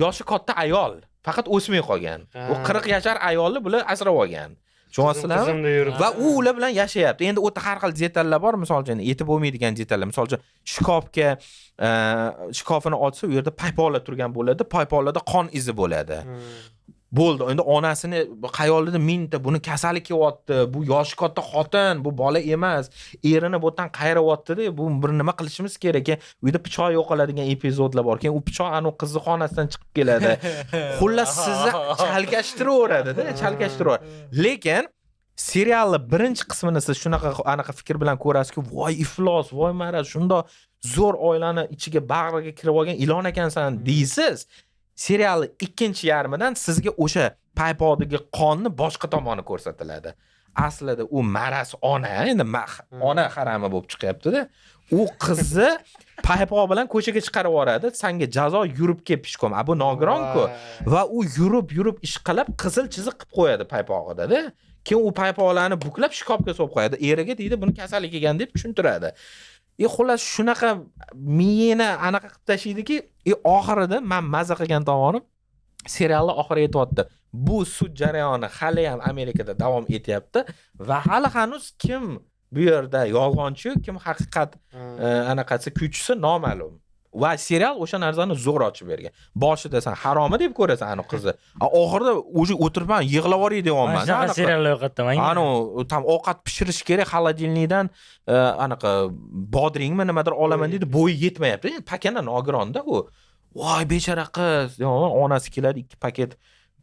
yoshi katta ayol, faqat o'smay qolgan. U 40 yashar ayolni bular asrab olgan. Tushunasizlarmi? Va u ular bilan yashayapti. Endi o'ta har xil detallar bor, misol uchun yetib bo'lmaydigan detallar. Misol uchun shkofini ochsa, u yerda paypola turgan bo'ladi, paypolada qon izi bo'ladi. Bo'ldi. Endi onasini xayolida mingta buni kasali kelyapti, bu yoshi katta xotin, bu bola emas, erini bu yerdan qayrayapti-da, bu bir nima qilishimiz kerak. Uyda pichoq yo'qoladigan epizodlar bor. Keyin u pichoq qizni xonasidan chiqib keladi. Xullas sizni chalkashtiraveradi-da, chalkashtiraveradi. Lekin serialning birinchi qismini siz anaqa fikr bilan ko'rasizki, voy iflos, voy maraz, shundoq zo'r oilani ichiga bag'riga kirib olgan ilon ekansan deysiz. Serialni ikkinchi yarmidan sizga o'sha paypodagi qonni boshqa tomoni ko'rsatiladi. Aslida u maraz ona, endi ona harami bo'lib chiqyapti-da. U qizni paypoq bilan ko'chaga chiqarib yuboradi. Senga jazo yurib kel pishkom. Bu nogiron-ku. Va u yurib ish qilib qizil chiziq qilib qo'yadi paypog'ida-da. Keyin u paypoqlarni buklab shkofga solib qo'yadi. Eriga deydi, buni kasallik kelgan deb tushuntiradi. Xullas shunaqa miyani anaqa qilib tashaydiki, oxirida men maza qilgan tomonim serialning oxiriga yetyapti. Bu sud jarayoni hali ham Amerikada davom etyapti va hali hanuz kim bu yerda yolg'onchi, kim haqiqat anaqasi kuchisi noma'lum. va serial o'sha narsani zo'r ochib bergan. Boshida san haromi deb ko'rasan ani qizni. Oxirida o'zi o'tirman, yig'lab yuboray deyapman. Mana seriallar yo'qotda menga. Ani tam ovqat pishirish kerak, xolodilnikdan anaqa bodringmi nimadir olaman dedi, bo'yi yetmayapti. Pakana nogironda u. Voy bechara qiz, onasi keladi 2 paket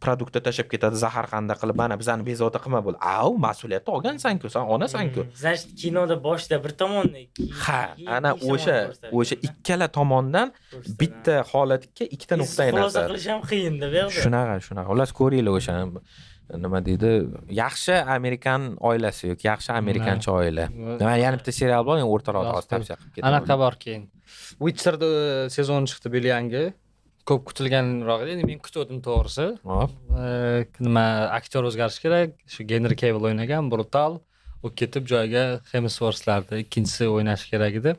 produktda tashab ketadi, zahar qanda qilib, mana bizani bezovta qilma bo'l. Au, mas'uliyatni olgansan-ku, sen onasan-ku. Значит, kinoda boshida bir tomonda Ha, ana o'sha ikkala tomondan bitta holatga ikkita nuqtai nazar. nazar. Xulosa qilish ham qiyin-da bu yerda. Shunaqa. Xullas ko'ringlar o'sha nima deydi? Yaxshi Amerikan oilasi yo'q, yaxshi Amerikancha oila. Men yana bitta serial bor, men o'rtaroqda hozir tavsiya qilib ketaman. Anaqa bor keyin. Witcher'da sezon chiqdi bu yangi. Ko'p kutilganroq edi. Men kutdim to'g'risi. Hop. Nima aktyor o'zgarish kerak. Shu Henry Cavill o'ynagan brutal. U ketib joyiga Hemsworthlarni ikkinchisi o'ynash kerak edi.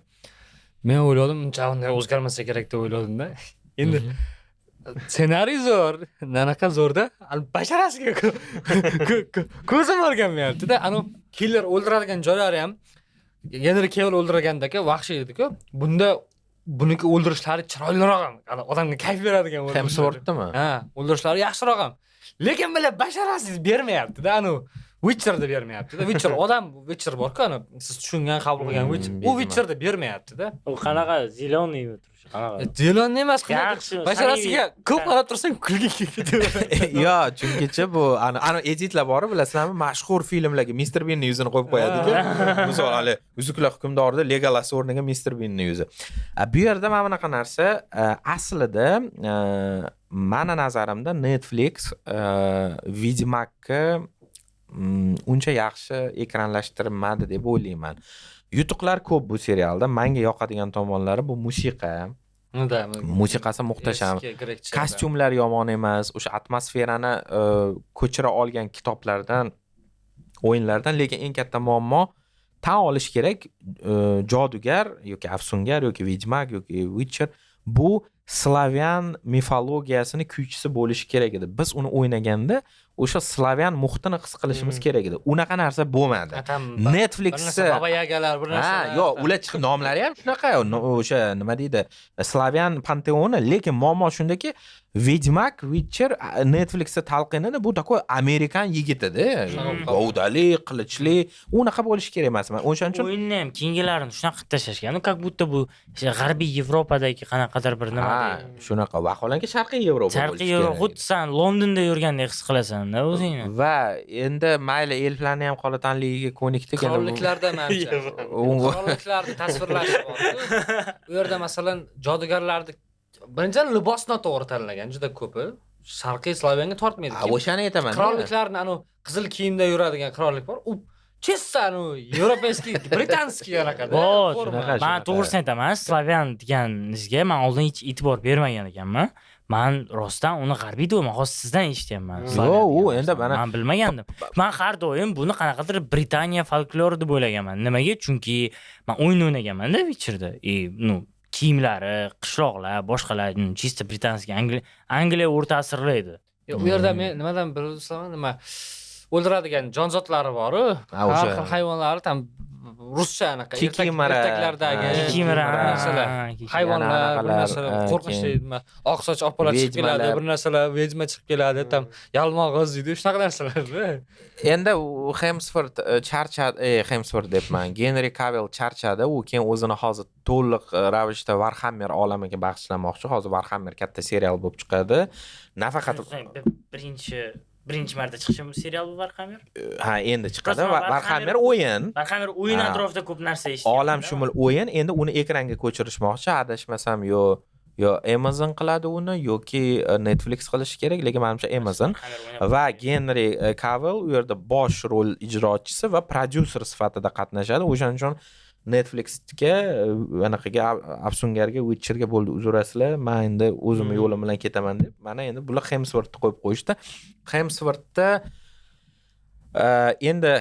Men o'yladim, uncha unday o'zgarmasa kerak deb o'yladim-da. Endi ssenariy zo'r, nanaqa zo'rda, basharasiga ko'zim o'rganmayapti-da. Ani killer o'ldiradigan joylari ham Henry Cavill o'ldirgandagi vahshiy edi-ku. Bunda buniki o'ldirishlari chiroyliroq ham, odamga kayf beradigan o'ldirishlar. Hemsworthdami? Ha, o'ldirishlari yaxshiroq ham. Lekin bular basharasiz bermayapti-da, ani Witcher'da bermayapti-da. Witcher odam Witcher bor-ku, ani siz tushungan qabul qilgan Witcher. U Witcher'da bermayapti-da. U qanaqa zeleный turishi, qanaqa? Zelonni emas, Yaxshi, basharasiga ko'p qarab tursang kulgi keladi. Yo, chunkicha bu ana editlar bor, bilasizlarmi? Mashhur filmlarga Mr. Beanning yuzini qo'yib qo'yadi-ku. Misol hali Uzuklar hukmdorida Legolas o'rniga Mr. Beanning yuzi. Bu yerda mana bunaqa narsa aslida mana nazarimda Netflix Ведьмакni uncha yaxshi ekranlashtirmadi deb o'ylayman. Yutuqlar ko'p bu serialda. Menga yoqadigan tomonlari bu musiqa. Musiqasi muhtasham. Kostyumlar yomon emas. O'sha atmosferani ko'chira olgan kitoblardan, o'yinlardan, lekin eng katta muammo tan olish kerak, jodugar yoki afsungar yoki Vedьмак yoki Witcher bu Slavyan mifologiyasini kuychisi bo'lishi kerak edi. Biz uni o'ynaganda o'sha Slavyan muhitini his qilishimiz kerak edi. Unaqa narsa bo'lmadi. Netflixda Baba Yagalar bir narsa. Ha, yo'q, ular chiqib nomlari ham shunaqa, o'sha nima deydi? Slavyan panteoni, lekin muammo shundaki, Vedьмак, Witcher Netflixda talqinida bu takoy Amerikan yigitida. Gavdali, qilichli, unaqa bo'lishi kerak emas. O'shaning uchun o'yinni ham keyingilarini shunaqa qilib tashlashgan. Как будто bu g'arbiy Yevropadagi qanaqadir bir nima. Ha, shunaqa. Vaholanki Sharqiy Yevropa bo'lishi kerak. Sharqiy Yevropa, xuddi sen Londonda yurgandek his qilasan-da o'zingni. Va endi mayli elflarni ham qolatanligiga ko'nikdik. Qirolliklarda manimcha. Qirolliklarni tasvirlash bor. U yerda masalan jodugarlarni birinchidan libosni to'g'ri tanlagan juda ko'pi. Sharqiy Slaviyanga tortmaydi. O'shani aytaman. Qirolliklarni anu qizil kiyimda yuradigan qirollik bor. U chessa anu yevropeyskiy, britanskiy anaqada. Men to'g'risini aytaman, Slavyan deganingizga men oldin hech e'tibor bermagan ekanman. Men rostdan uni g'arbiy deb hozir sizdan eshityapman. Yo'q, u endi men bilmagandim. Men har doim buni qanaqadir Britaniya folklori deb o'ylaganman. Nimaga? Chunki men o'yin o'ynaganman-da Witcherda. Kiyimlari, qishloqlar, boshqalar, chista britanskiy, Angliya o'rta asrli edi. U yerda men nimadan bilsam, nima o'ldiradigan jonzotlari bor-ku. Har xil hayvonlar ham ruscha anaqa ertaklardagi narsalar, hayvonlar, bir narsalar qo'rqinchli, oq soch opalar chiqib keladi, bir narsalar Vedьма chiqib keladi, tam yalmog'iz deydi, shunaqa narsalar. Endi Hemsworth charchadi, Hemsworth debman, Henry Cavill charchadi, u keyin o'zini hozir to'liq ravishda Warhammer olamiga bag'ishlamoqchi. Hozir Warhammer katta serial bo'lib chiqadi. Nafaqat birinchi marta chiqishi bu serial bu Warhammer? Ha, endi chiqadi. Warhammer o'yin. Warhammer o'yin atrofida ko'p narsa eshitdim. Olamshumul o'yin, endi uni ekranga ko'chirishmoqchi. Adashmasam yo Amazon qiladi uni yoki Netflix qilishi kerak, lekin menimcha Amazon. Va Henry Cavill u yerda bosh rol ijrochisi va prodyuser sifatida qatnashadi. O'shaning uchun Netflixga anaqaga afsungarga Witcherga bo'ldi uzurasizlar. Men endi o'zim yo'lim bilan ketaman deb. Mana endi bular Hemsworthni qo'yib qo'yishdi. Hemsworthda endi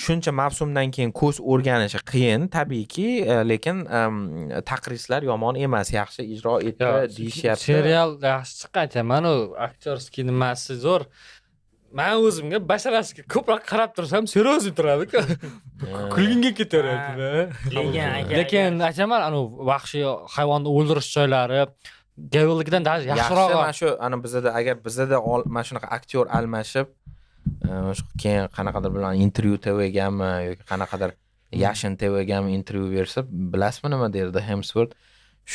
shuncha mavsumdan keyin ko'z o'rganishi qiyin, tabiiyki, lekin taqrislar yomon emas, yaxshi ijro etdi deyishyapti. Serial yaxshi chiqqan, mana u aktyorskiy nimasi zo'r. men o'zimga basharasiga ko'proq qarab tursam серьезный turadi-ku. Kulgingga ketaveradi. Lekin aytaman, vahshiy hayvonni o'ldirish joylari Gavilligidan daha yaxshiroq. Mana shu bizda agar bizda mana shunaqa aktyor almashib, keyin qanaqadir bilan intervyu TV'gami yoki qanaqadir Yashin TV'gami intervyu bersa, bilasizmi nima derdi Hemsworth?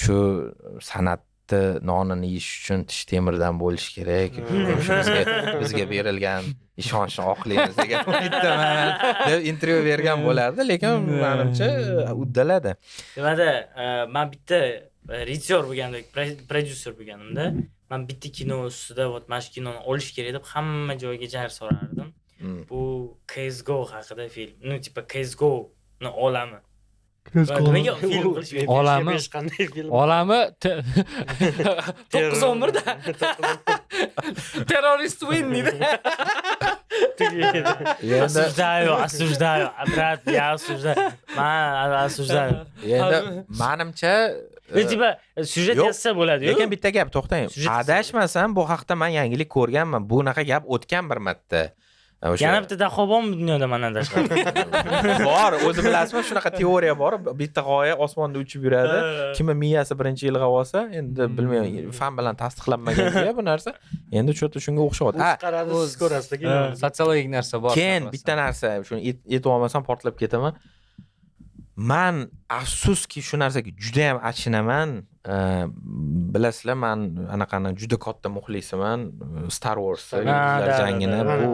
Shu san'atni nonini yeyish uchun tish temirdan bo'lish kerak. Bizga berilgan ishonchni oqlaymiz degan umiddaman deb intervyu bergan bo'lardi, lekin menimcha uddaladi. Nimada men bitta rejissyor bo'lganda, prodyuser bo'lganimda, men bitta kino ustida mana shu kinoni olish kerak deb hamma joyga jar so'rardim. Bu CS:GO haqida film. Tipa CS:GO ni olami. Nimaga film qilishmaydi? Olami. Qanday film? Olami 911 da. Terrorist win deydi. Осуждаю, брат, я осуждаю. Осуждаю. Endi menimcha Tipa syujet yozsa bo'ladi-yu. Lekin bitta gap, to'xtang. Adashmasam bu haqda men yangilik ko'rganman. Bunaqa gap o'tgan bir marta. Yana bitta daho bormi dunyoda mendan tashqari? Bor, o'zi bilasizmi, shunaqa teoriya bor. Bitta g'oya osmonda uchib yuradi. Kimni miyasi birinchi ilg'ab olsa, endi bilmayman, fan bilan tasdiqlanmagan bu narsa. Endi cho'ta shunga o'xshayapti. Ha, qaradi, siz ko'rasiz. Sotsiologik narsa bor. Keyin bitta narsa, shuni aytib olmasam portlab ketaman. Men afsuski shu narsaga juda ham achinaman. Bilasizlar, men anaqani juda katta muxlisiman. Star Wars Yulduzlar jangini bu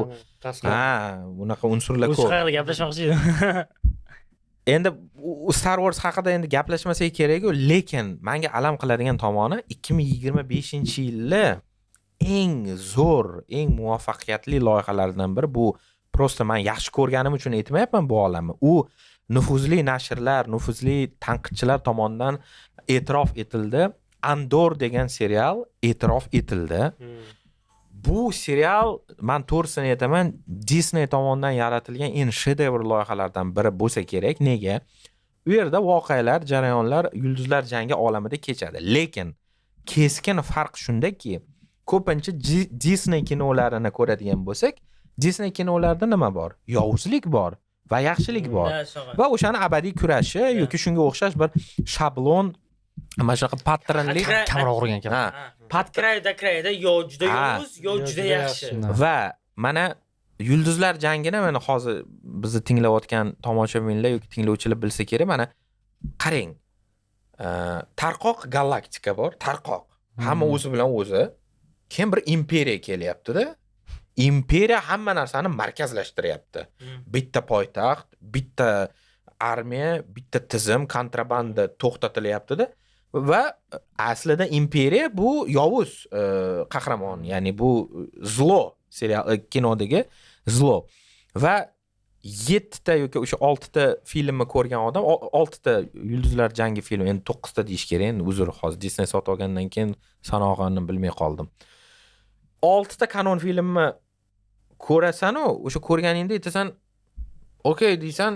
bunaqa unsurlar ko'p. O'sha haqida gaplashmoqchi edim. Endi Star Wars haqida endi gaplashmasak kerak-ku, lekin menga alam qiladigan tomoni 2025-yilda eng zo'r, eng muvaffaqiyatli loyihalardan biri bu. Prosta men yaxshi ko'rganim uchun aytmayapman bu olamni. U nufuzli nashrlar, nufuzli tanqidchilar tomonidan e'tirof etildi. Andor degan serial e'tirof etildi. Bu serial, men to'g'risini aytaman, Disney tomonidan yaratilgan eng shedevr loyihalardan biri bo'lsa kerak. Nega? U yerda voqealar, jarayonlar yulduzlar jangi olamida kechadi. Lekin keskin farq shundaki, ko'pincha Disney kinolarini ko'radigan bo'lsak, Disney kinolarida nima bor? Yovuzlik bor va yaxshilik bor. Va o'shani abadiy kurashi yoki shunga o'xshash bir shablon, mana shunaqa patronli kamroq urgan ekan. Krayda yo juda yovuz, yo juda yaxshi. Va mana yulduzlar jangini mana hozir bizni tinglayotgan tomoshabinlar yoki tinglovchilar bilsa kerak, mana qarang. Tarqoq galaktika bor, tarqoq. Hamma o'zi bilan o'zi. Keyin bir imperiya kelyapti-da. Imperiya hamma narsani markazlashtiryapti. Bitta poytaxt, bitta armiya, bitta tizim, kontrabanda to'xtatilyapti-da. Va aslida imperiya bu yovuz qahramon, ya'ni bu zlo serial kinodagi zlo. Va 7 ta yoki o'sha 6 ta filmni ko'rgan odam, 6 ta yulduzlar jangi filmi, endi 9 ta deyish kerak, endi uzr, hozir Disney sotib olgandan keyin sanog'anini bilmay qoldim. 6 ta kanon filmni ko'rasan-u, o'sha ko'rganingda aytasan, "Okey" deysan,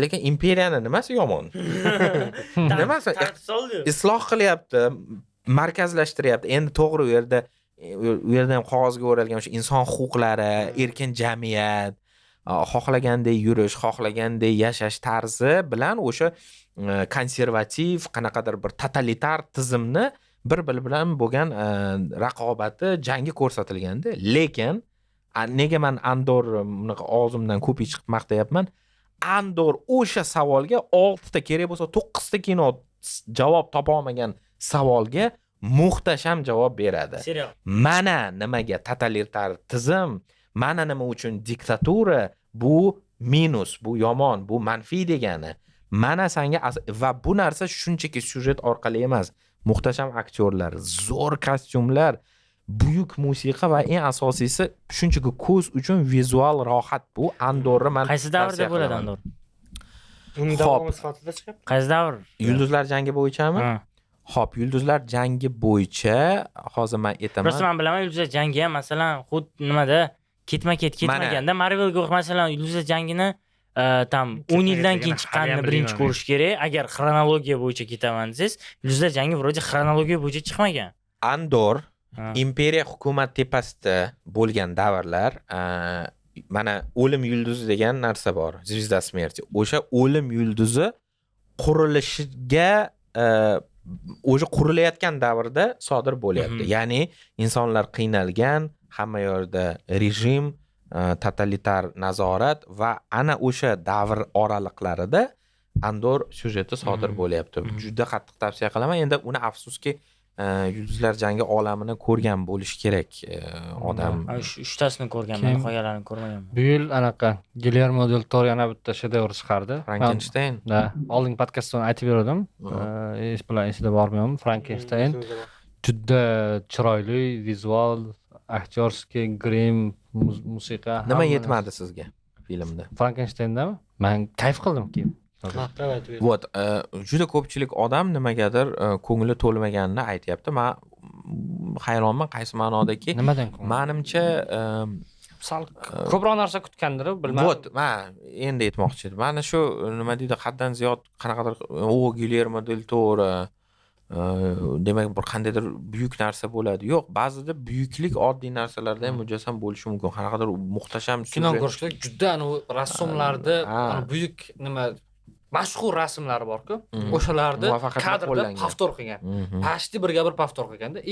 lekin imperiyani nimasi yomon? Nimasi? Isloh qilyapti, markazlashtiryapti. Endi to'g'ri, u yerda ham qog'ozga o'ralgan o'sha inson huquqlari, erkin jamiyat, xohlagandek yurish, xohlagandek yashash tarzi bilan o'sha konservativ, qanaqadir bir totalitar tizimni bir-biri bilan bo'lgan raqobati, jangi ko'rsatilganda, lekin nega men Andor bunaqa og'zimdan ko'p chiqib maqtayapman? Andor o'sha savolga 6 ta kerak bo'lsa 9 ta kino javob topa olmagan savolga muhtasham javob beradi. Mana nimaga totalitar tizim, mana nima uchun diktatura bu minus, bu yomon, bu manfiy degani. Mana senga va bu narsa shunchaki syujet orqali emas. Muhtasham aktyorlar, zo'r kostyumlar, buyuk musiqa va eng asosiysi shunchaki ko'z uchun vizual rohat bu. Andorni men qaysi davrda bo'ladi Andor? Uni davomi sifatida chiqib. Qaysi davr? Yulduzlar jangi bo'yichami? Xo'p, yulduzlar jangi bo'yicha hozir men aytaman. Prosta men bilaman, yulduzlar jangi ham masalan xud nimada ketma-ket ketmaganda Marvelga masalan yulduzlar jangini tam 10 yildan keyin chiqqanini birinchi ko'rish kerak. Agar xronologiya bo'yicha ketaman desangiz, yulduzlar jangi vроде xronologiya bo'yicha chiqmagan. Andor imperiya hukumat tepasida bo'lgan davrlar, mana o'lim yulduzi degan narsa bor, Zvizda Smerti. O'sha o'lim yulduzi qurilishiga o'sha qurilayotgan davrda sodir bo'lyapti. Ya'ni insonlar qiynalgan, hamma yerda rejim, totalitar nazorat va ana o'sha davr oraliqlarida Andor syujeti sodir bo'lyapti. Juda qattiq tavsiya qilaman. Endi uni afsuski Yulduzlar jangi olamini ko'rgan bo'lish kerak odam. 3tasini ko'rganman, qolganlarini ko'rmaganman. Bu yil anaqa Guillermo del Toro yana bitta shedevr chiqardi. Frankenstein. Da, oldingi podkastda aytib berdim. Esida bormayman. Frankenstein juda chiroyli vizual, aktyorskiy, grim, musiqa. Nima yetmadi sizga filmda? Frankensteindami? Men kayf qildim keyin. Maqtab aytib berdim. Вот, juda ko'pchilik odam nimagadir ko'ngli to'lmaganini aytyapti. Men hayronman qaysi ma'nodaki. Nimadan? Menimcha sal ko'proq narsa kutgandir, bilmadim. Вот, men endi aytmoqchi edim. Mana shu nima deydi, haddan ziyod qanaqadir Guillermo del Toro demak bir qandaydir buyuk narsa bo'ladi. Yo'q, ba'zida buyuklik oddiy narsalarda ham mujassam bo'lishi mumkin. Qanaqadir muhtasham kino ko'rishda juda rassomlarda buyuk nima mashhur rasmlari bor-ku, o'shalarni kadrda повтор qilgan. Почти birga bir повтор qilganda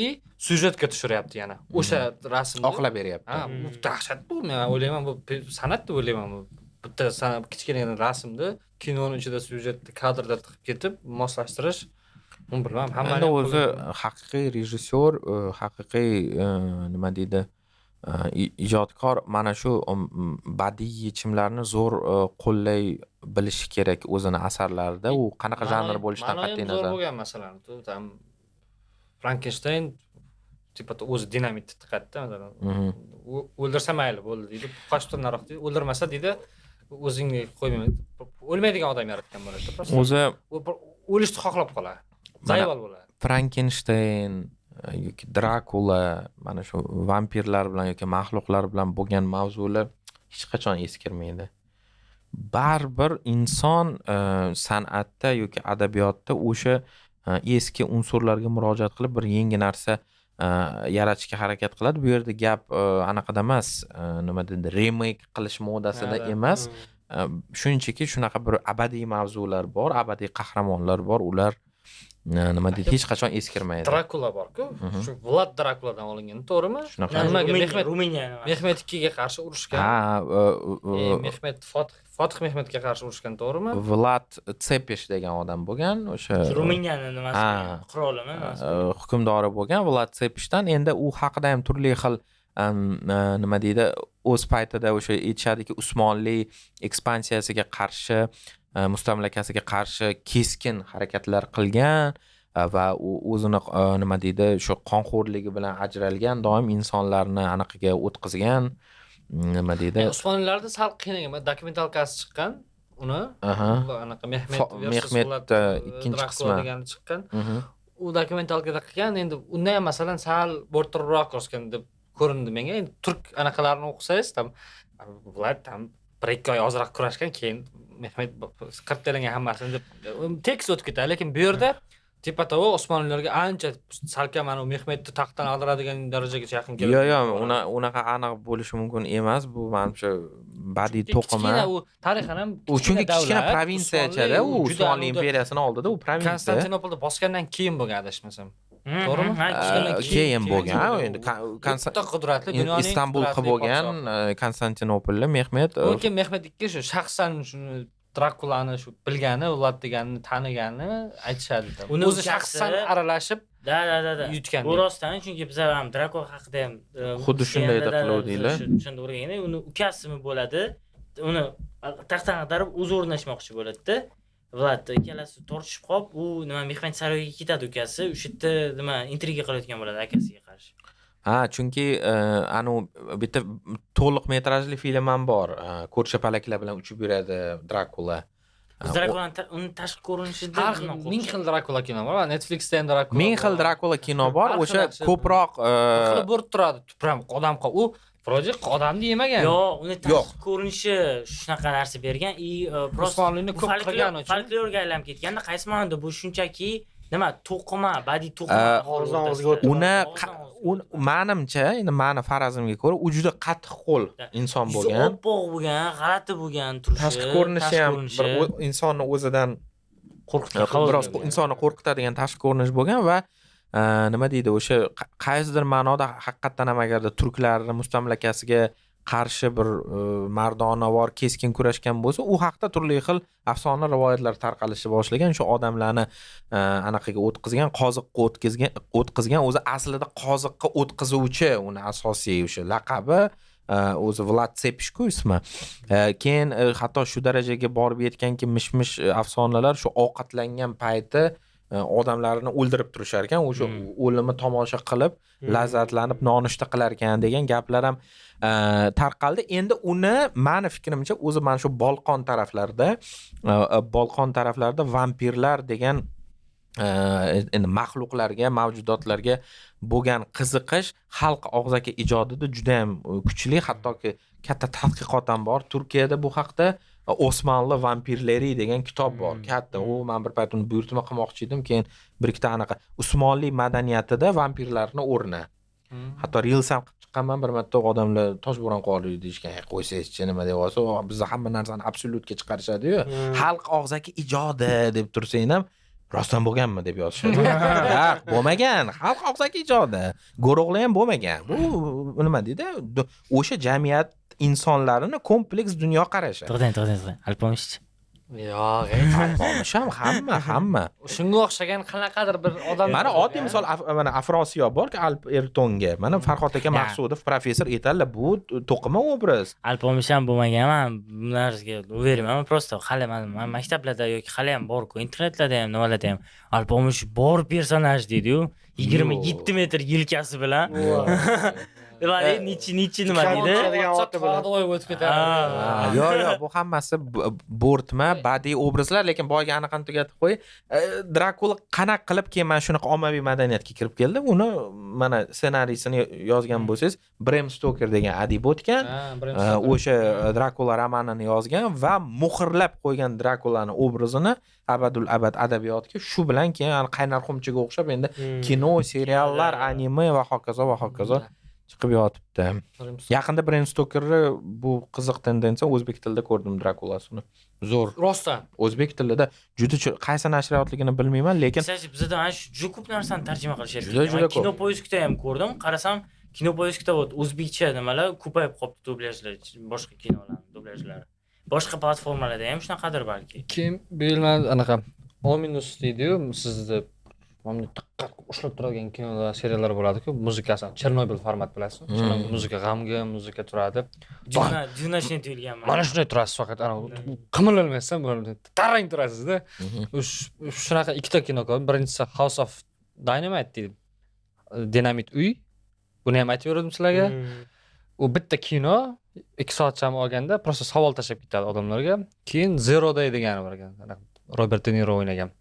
syujetga tushiryapti yana. O'sha rasmni oqlab beryapti. Ha, bu dahshat bu. Men o'ylayman bu san'at deb o'ylayman bu. Bitta kichkina rasmni kinoning ichida syujetni kadrda tiqib ketib moslashtirish bilmam, hamma o'zi haqiqiy rejissyor, haqiqiy nima deydi, ijodkor mana shu badiiy yechimlarni zo'r qo'llay bilishi kerak o'zini asarlarida. U qanaqa janr bo'lishidan qat'iy nazar. Zo'r bo'lgan masalan, tam Frankenstein tipa o'zi dinamitni tiqadi, masalan. O'ldirsa mayli bo'ldi deydi. Qochib naroq deydi. O'ldirmasa deydi, o'zingni qo'ymayman. O'lmaydigan odam yaratgan bo'ladi. O'zi o'lishni xohlab qoladi. Zayval bo'ladi. Frankenstein yoki Drakula, mana shu vampirlar bilan yoki mahluqlar bilan bo'lgan mavzular hech qachon eskirmaydi. Baribir inson san'atda yoki adabiyotda o'sha eski unsurlarga murojaat qilib bir yangi narsa yaratishga harakat qiladi. Bu yerda gap anaqada emas, nima deydi, remake qilish modasida emas. Shunchaki shunaqa bir abadiy mavzular bor, abadiy qahramonlar bor, ular nima deydi, hech qachon eskirmaydi. Drakula bor-ku, shu Vlad Drakuladan olingan, to'g'rimi? Shunaqa. Ruminiya Mehmet 2 ga qarshi urushgan. Mehmet Fotih Mehmetga qarshi urushgan, to'g'rimi? Vlad Tsepesh degan odam bo'lgan, o'sha Ruminiyani nimasi, qirolimi? Hukmdori bo'lgan Vlad Tsepeshdan. Endi u haqida ham turli xil nima deydi, o'z paytida o'sha aytishadiki, Usmonli ekspansiyasiga qarshi, mustamlakasiga qarshi keskin harakatlar qilgan va o'zini nima deydi, shu qonxo'rligi bilan ajralgan, doim insonlarni anaqaga o'tkazgan, nima deydi. Usmonlilarda sal qiynagan, dokumentalkasi chiqqan, uni anaqa Mehmet ikkinchi qismi degan chiqqan. U dokumentalkada qilgan, endi unda ham masalan sal bo'rttirroq ko'rsatgan deb ko'rindi menga. Endi turk anaqalarini o'qisangiz, tam Vlad tam 1-2 oy ozroq kurashgan, keyin Mehmet qirqtalangan hammasini deb tekst o'tib ketadi, lekin bu yerda tepa-to'g'ri Osmonlilarga ancha salkam mana Mehmetni taxtdan ag'daradigan darajagacha yaqin keladi. Yo'q, unaqa aniq bo'lishi mumkin emas. Bu menimcha badiiy to'qima. U tarixan ham chunki kichkina provinsiya-chada, u Usmonli imperiyasini oldida u provinsiya. Konstantinopolda bosgandan keyin bo'lgan, adashmasam. To'g'rimi? Keyin bo'lgan. Endi qudratli dunyoning Istanbul qilib bo'lgan Konstantinopolni Mehmet. Lekin Mehmet 2 shu shaxsan shuni Drakulani shu bilgani, Vlad deganini tanigani aytishadi. O'zi shaxsan aralashib da yutgan. Bu rostdan, chunki bizlar ham Drakul haqida ham xuddi shunday qiluvdinglar. Shunda o'rganda, uni ukasimi bo'ladi. Uni taxtdan ag'darib o'zi o'rnashmoqchi bo'ladi-da. Vlad ikkalasi tortishib qolib, u nima Mehmet saroyiga ketadi, ukasi o'sha yerda nima intriga qilayotgan bo'ladi akasiga qarshi. Chunki anu bitta to'liq metrajli film ham bor. Ko'rshapalaklar bilan uchib yuradi Drakula. Uni tashqi ko'rinishida ming xil Drakula kino bor. Netflixda ham Drakula. Ming xil Drakula kino bor. O'sha ko'proq qilib bo'rib turadi. Tupram odam u Proje odamni yemagan. Yo'q, uni tashqi ko'rinishi shunaqa narsa bergan. Просто Osmonlikni ko'p qilgan uchun folklorga aylanib ketganda qaysi ma'noda bu shunchaki nima to'qima badiiy to'qima og'izdan og'izga o'tib uni menimcha endi mani farazimga ko'ra u juda qattiq qo'l inson bo'lgan, oppoq bo'lgan, g'alati bo'lgan turishi, tashqi ko'rinishi ham bir insonni o'zidan biroz insonni qo'rqitadigan tashqi ko'rinish bo'lgan va nima deydi o'sha qaysidir ma'noda haqiqatdan ham agarda turklarni mustamlakasiga qarshi bir mardonavor keskin kurashgan bo'lsa, u haqda turli xil afsona rivoyatlar tarqalishni boshlagan. Shu odamlarni anaqaga o'tkazgan, qoziqqa o'tkazgan, o'zi aslida qoziqqa o'tkazuvchi, uni asosiy o'sha laqabi o'zi Vlad Tsepishku ismi. Keyin hatto shu darajaga borib yetganki, mish-mish afsonalar shu ovqatlangan payti odamlarni o'ldirib turishar ekan, o'sha o'limni tomosha qilib lazzatlanib nonushta qilar ekan degan gaplar ham tarqaldi. Endi uni meni fikrimcha o'zi mana shu Bolqon taraflarda vampirlar degan endi maxluqlarga, mavjudotlarga bo'lgan qiziqish xalq og'zaki ijodida juda ham kuchli, hattoki katta tadqiqot ham bor. Turkiyada bu haqda Osmanlı vampirleri degan kitob bor. Katta. U men bir payt uni buyurtma qilmoqchi edim, keyin bir ikkita anaqa Usmonli madaniyatida vampirlarning o'rni. Hatto reels ham qilib chiqqanman, bir marta odamlar toshbo'ron qoldi deyishgan, qo'ysangizchi nima deyapsiz? Biz hamma narsani absolyutga chiqarishadi-yu. Xalq og'zaki ijodi deb tursang ham rostdan bo'lganmi deb yozishadi. Yo'q, bo'lmagan. Xalq og'zaki ijodi. Go'roqlar ham bo'lmagan. Bu nima deydi? O'sha jamiyat insonlarini kompleks dunyo qarashi. To'xtang. Alpomishchi. Yo'q, Alpomish ham hamma. Shunga o'xshagan qanaqadir bir odam. Mana oddiy misol mana Afrosiyob borki, Alp Ertonga. Mana Farhod aka Maqsudov professor aytadilar, bu to'qima obraz. Alpomish ham bo'lmaganman, bularga o'ylayman, prosta hali men maktablarda yoki hali ham bor-ku, internetlarda ham, nimalarda ham Alpomish bor personaj deydi-yu, 27 metr yelkasi bilan. Vale, nichi nima deydi? O'tib ketadi. Yo'q, bu hammasi bo'rtma, badiiy obrazlar, lekin boyga anaqani tugatib qo'y. Drakula qanaqa qilib keyin mana shunaqa ommaviy madaniyatga kirib keldi? Uni mana ssenariysini yozgan bo'lsangiz, Bram Stoker degan adib o'tgan. O'sha Drakula romanini yozgan va muhrlab qo'ygan Drakulani obrazini abadul abad adabiyotga shu bilan keyin qaynar xumchiga o'xshab endi kino, seriallar, anime va hokazo chiqib yotibdi. Yaqinda Bram Stokerni bu qiziq tendensiya o'zbek tilida ko'rdim Drakulasini. Zo'r. Rostdan. O'zbek tilida juda qaysi nashriyotligini bilmayman, lekin bizda ana shu juda ko'p narsani tarjima qilishar. Juda ko'p. Kino poyezkda ham ko'rdim, qarasam kino poyezkda o'zbekcha nimalar ko'payib qolibdi, dublyajlar, boshqa kinolarning dublyajlari. Boshqa platformalarda ham shunaqadir balki. Kim bilmayman anaqa ominus deydi-yu, sizni mamni diqqat ushlab turadigan kinolar, seriallar bo'ladi-ku, muzikasi, Chernobil format bilasizmi? Chernobil muzika g'amga, muzika turadi. Junashni tuyilganman. Mana shunday turasiz faqat ana qimirlamasdan bo'ladi. Tarang turasiz-da. Shunaqa ikkita kino ko'rdim. Birinchisi House of Dynamite deydi. Dinamit uy. Buni ham aytib berdim sizlarga. U bitta kino 2 soatchami olganda prosta savol tashlab ketadi odamlarga. Keyin Zero Day degani bor ekan. Robert De Niro o'ynagan.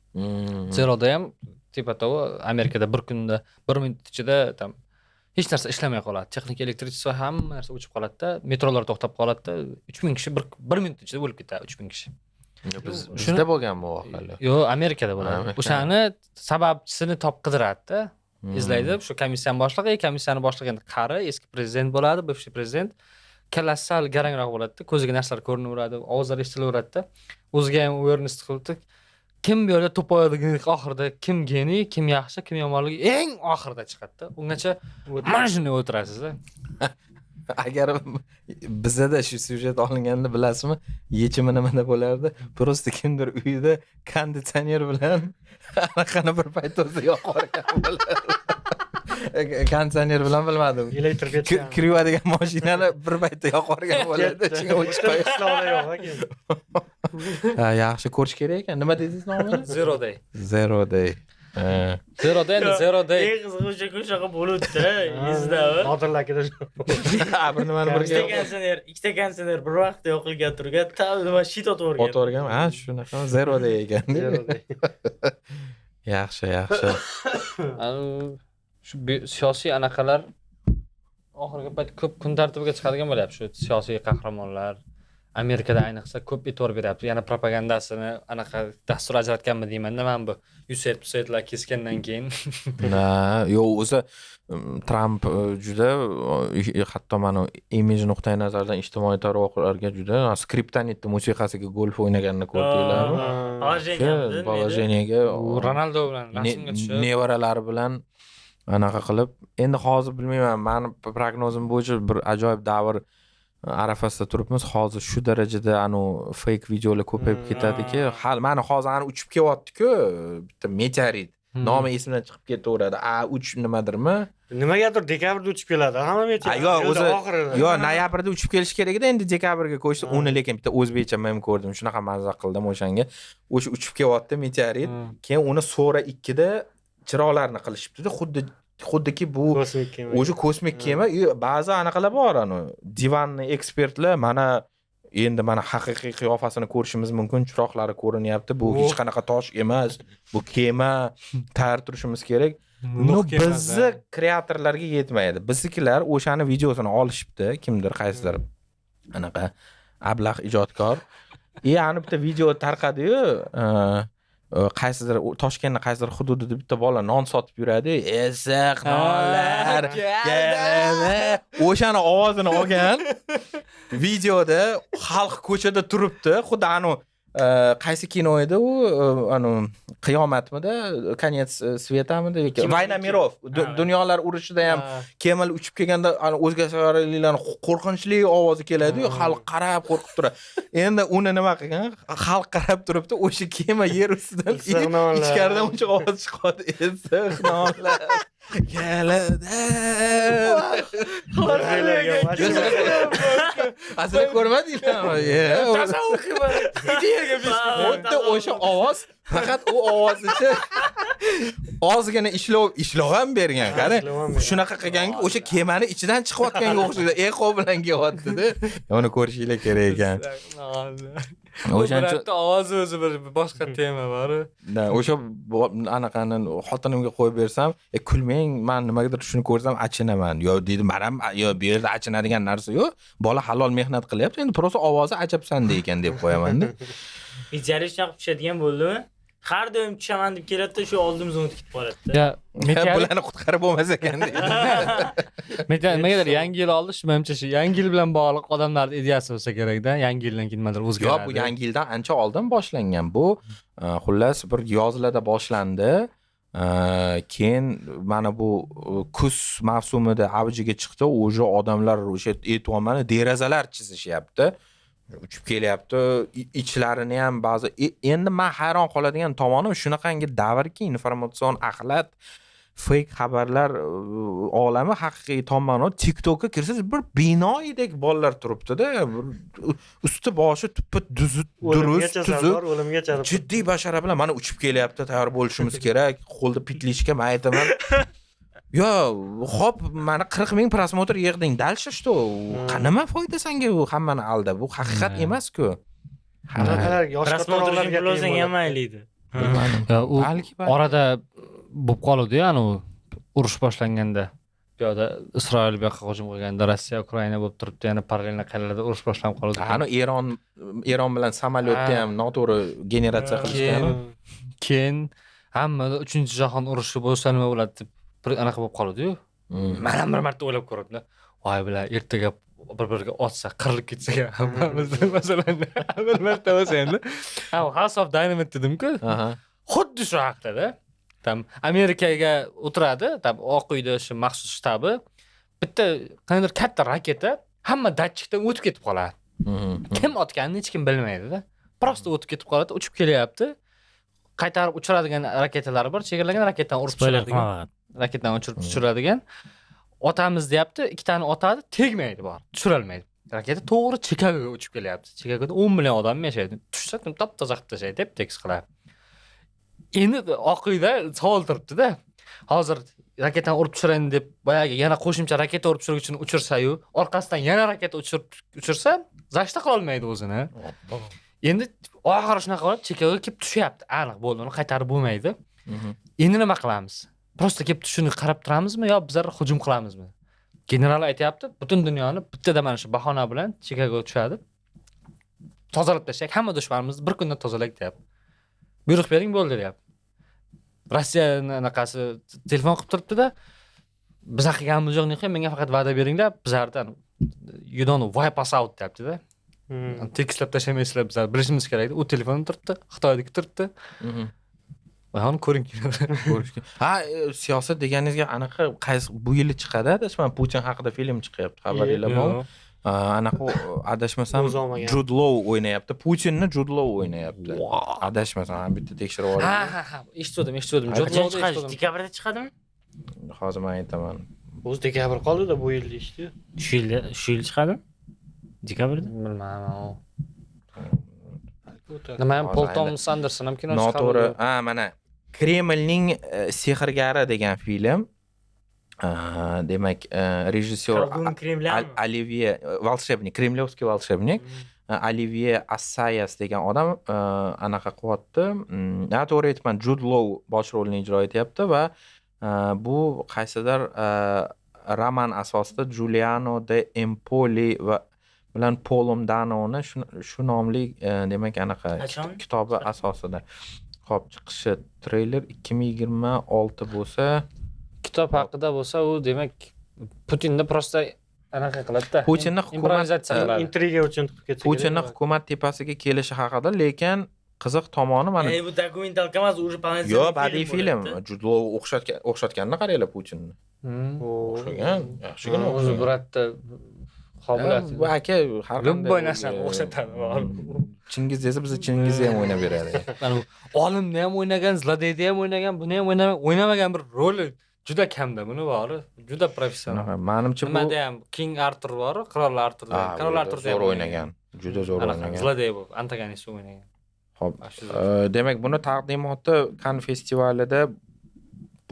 Zero Day ham tepatovi Amerikada bir kunda 1 minut ichida tam hech narsa ishlamay qoladi. Texnik elektrичество hamma narsa o'chib qoladi-da, metrolar to'xtab qoladi-da, 3000 kishi 1 minut ichida o'lib ketadi, 3000 kishi. Bizda bo'lgan bu voqealar. Yo'q, Amerikada bo'ladi. O'shani sababchisini qidiradi-da. Izlaydi. Shu komissiyani boshlig'i qari, eski prezident bo'ladi, bivshiy prezident. Kallasi sal garangroq bo'ladi-da, ko'ziga narsalar ko'rinaveradi, ovozlar eshitilaveradi-da. O'ziga ham awareness qildi. Kim bu yerda to'poyligini oxirida kim geniy, kim yaxshi, kim yomonligi eng oxirida chiqadi-da. Ungacha mana shunday o'tirasiz-da. Agar bizda shu syujet olinganini bilasizmi? Yechimi nimada bo'lardi? Prosta kimdir uyida konditsioner bilan anaqani bir payt o'zi yoqargan bo'lardi. Konditsioner bilan bilmadim. Elektr pechka. Kirivadigan mashinani bir paytda yoqargan bo'ladi. Ichiga o'chib qo'ygan. Yaxshi ko'rish kerak ekan. Nima dedingiz nomini? Zero Day. Zero Day. Zero Day. Eng qiziq o'sha bo'libdi, ezdami? Nodirlarga bir nimani birga ikkita konditsioner bir vaqtda yoqilgan turgan, nima shit o'tib o'rgan. Ha, shunaqa Zero Day ekan. Yaxshi. Shu siyosiy anaqalar oxirgi payt ko'p kun tartibiga chiqadigan bo'lyapti. Shu siyosiy qahramonlar, Amerikada ayniqsa ko'p e'tibor beryapti. Yana propagandasini anaqa dastur ajratganmi deyman-da men bu. USAID kesgandan keyin. Yo'q, o'zi Tramp juda hatto mana imij nuqtai nazaridan ijtimoiy tarmoqlarga juda skriptonitni musiqasiga golf o'ynaganini ko'rdinglarmi? Положениеga Ronaldo bilan rasmga tushib nevaralari bilan anaqa qilib, endi hozir bilmayman, meni prognozim bo'yicha bir ajoyib davr arafasida turibmiz. Hozir shu darajada fake videolar ko'payib ketadiki, mana hozir uchib kelyapti-ku, bitta meteorit. Nomi esimdan chiqib ketaveradi. A3 nimadirmi? Nimagadir dekabrda uchib keladi. Hamma meteorit. Yo'q, o'zi yo'q, noyabrda uchib kelish kerak edi, endi dekabrga ko'chdi. Uni lekin bitta o'zbekcha men ko'rdim. Shunaqa mazza qildim o'shanga. O'sha uchib kelyapti meteorit. Keyin uni Sora 2 da chiroqlarni qilishibdi-da, xuddiki bu o'sha kosmik kema. Ba'zi anaqalar bor, divanni ekspertlar endi mana haqiqiy qiyofasini ko'rishimiz mumkin, chiroqlari ko'rinyapti. Bu hech qanaqa tosh emas, bu kema, tayyor turishimiz kerak. Bizni kreatorlarga yetmaydi. Biznikilar o'shani videosini olishibdi, kimdir, qaysidir anaqa ablah ijodkor. Bitta video tarqadi-yu, qaysidir Toshkentning qaysidir hududida bitta bola non sotib yuradi. Esiq nonlar. O'shani ovozini olgan. Videoda xalq ko'chada turibdi. Xuddi qaysi kino edi u? Qiyomatmidi? Konец svetamidi? Vayna mirov. Dunyolar urushida ham kemal uchib kelganda o'zga sayyoraliklarning qo'rqinchli ovozi keladi-yu, xalq qarab qo'rqib turadi. Endi uni nima qilgan? Xalq qarab turibdi, o'sha kema yer ustidan ichkaridan o'sha ovoz chiqadi. Esiq nonlar. Keladi. Asli ko'rmadinglarmi? tasavvur qilmadi. Ideyaga Xuddi o'sha ovoz, faqat u ovozicha ozgina ishlov ham bergan. Qani, shunaqa qilganki, o'sha kemani ichidan chiqayotganga o'xshaydi. Eqo bilan kelyapti-da. Uni ko'rishinglar kerak ekan. O'shancha ovozi o'zi bir boshqa tema bor. O'sha anaqani xotinimga qo'yib bersam, kulmang, men nimagadir shuni ko'rsam achinaman. Yo deydi, men ham yo bu yerda achinadigan narsa yo'q. Bola halol mehnat qilyapti, endi prosta ovozi ajabsanda ekan deb qo'yaman-da. Ijarish chaqib tushadigan bo'ldimi? Har doim tushaman deb keladi-da, shu oldimiz unutib ketib qoladi-da. Ya, bularni qutqarib bo'lmas ekan deydi. Nimadir yangi yil oldi, menimcha shu yangi yil bilan bog'liq odamlarning ideyasi bo'lsa kerak-da. Yangi yildan keyin nimadir o'zgaradi. Yo'q, bu yangi yildan ancha oldin boshlangan. Bu xullas bir yozlarda boshlandi. Keyin mana bu kuz mavsumida avjiga chiqdi. O'sha odamlar o'sha e'tibor derazalar chizishyapti. Uchib kelyapti, ichlarini ham ba'zi. Endi men hayron qoladigan tomonim shunaqangi davrki, informatsion axlat, fake xabarlar olami haqiqiy tomoni. TikTokka kirsangiz bir binoidek bolalar turibdi-da, usti boshi tuppa durust, tuzuk, o'limgacha jiddiy bashara bilan mana uchib kelyapti, tayyor bo'lishimiz kerak. Qo'lda pitlishga men aytaman. Yo, xo'p, mana 40 ming prosmotr yig'ding. Dalsha что? Nima foyda senga u hammani aldab? Bu haqiqat emas-ku. Prosmotrga pul olsang ham mayli. U orada bo'lib qoldi-yu, urush boshlanganda. Bu yerda Isroil bu yoqqa hujum qilganda, Rossiya Ukraina bo'lib turibdi, yana parallel qayerlarda urush boshlanib qoldi. Eron bilan samolyotda ham noto'g'ri generatsiya qilishgan. Keyin hamma 3-jahon urushi bo'lsa nima bo'ladi deb bir anaqa bo'lib qoldi-yu. Men ham bir marta o'ylab ko'rdim. Voy bilan ertaga bir-biriga otsa, qirilib ketsa hammamiz masalan bir marta bo'lsa endi. House of Dynamite dedim-ku. Xuddi shu haqda-da. Tam Amerikaga o'tiradi, tam Oq uyda shu maxsus shtabi. Bitta qanday katta raketa hamma datchikdan o'tib ketib qoladi. Kim otganini hech kim bilmaydi-da. Prosta o'tib ketib qoladi, uchib kelyapti. Qaytarib uchiradigan raketalar bor, chegirlangan raketadan urib tushiradigan. Raketdan uchirib tushiradigan. Otamiz deyapti, ikkitani otadi, tegmaydi bor, tushirolmaydi. Raketa to'g'ri Chikagoga uchib kelyapti. Chikagoda 10 million odam yashaydi. Tushsa top-toza qilib tashlaydi deb tekst qiladi. Endi Oq uyda savol turibdi-da. Hozir raketani urib tushirayin deb boyagi yana qo'shimcha raketa urib tushirish uchun uchirsa-yu, orqasidan yana raketa uchirsa, zashta qila olmaydi o'zini. Endi oxiri shunaqa bo'lib, Chikagoga kelib tushyapti. Aniq bo'ldi, uni qaytarib bo'lmaydi. Endi nima qilamiz? Prosta kelib tushini qarab turamizmi yo bizlar hujum qilamizmi? General aytayapti, butun dunyoni bittada mana shu bahona bilan Chikagoga tushadi. tozalab tashlak, hamma dushmanimizni bir kunda tozalak deyapti. Buyruq bering bo'ldi deyapti. Rossiya anaqasi telefon qilib turibdi-da, biz qilganimiz yo'q, nega menga faqat va'da beringlar, bizlardan you don't wipe us out deyapti-da. Tekislab tashlamaysizlar, bizlar bilishimiz kerak. U telefon turibdi, Xitoydagi turibdi. Mana ko'ring. Ha, siyosat deganingizga anaqa qaysi bu yil chiqadi, adashman Putin haqida film chiqyapti, xabaringlar bormi? Anaqa adashmasam Jude Law o'ynayapti. Putinni Jude Law o'ynayapti. Adashmasam bitta tekshirib oling. Ha, eshitdim. Qachon chiqadi? Dekabrda chiqadimi? Hozir men aytaman. O'zi dekabr qoldi-da bu yil deyishdi. Shu yil chiqadi? Dekabrda? Bilmayman. Nima ham Paul Thomas Anderson ham kino chiqardi. Noto'g'ri. Mana Kremlning sehrgari degan film. Demak, rejissyor Olivier Volshebnik, Kremlevskiy Volshebnik, Olivier Assayas degan odam anaqa qilyapti. To'g'ri aytman, Jude Law bosh rolni ijro etyapti va bu qaysidir roman asosida Giuliano de Empoli va bilan Polom Danoni shu nomli demak anaqa kitobi asosida. Xo'p, chiqishi treyler 2026 bo'lsa, kitob haqida bo'lsa, u demak Putinni prosta anaqa qiladi-da. Putinni improvizatsiya qiladi. Intriga uchun qilib ketsa. Putinni hukumat tepasiga kelishi haqida, lekin qiziq tomoni mana bu dokumentalka emas, уже полноценный. Yo'q, badiiy film. Juda o'xshatganini qaranglar Putinni. O'xshagan, yaxshigina o'zi biratda qobiliyati. Bu aka har qanday любой narsani o'xshatadi. Chingiz desa biz Chingizni ham o'ynab beradi. Mana olimni ham o'ynagan, zlodeyni ham o'ynagan, buni ham o'ynamagan bir rol juda kamda. Buni bori, juda professional. Menimcha bu nimada ham King Arthur bor, Qirol Arthur. Qirol Arthur zo'r o'ynagan. Juda zo'r o'ynagan. Zlodey bu antagonist o'ynagan. Xo'p. Demak, buni taqdimoti Cannes festivalida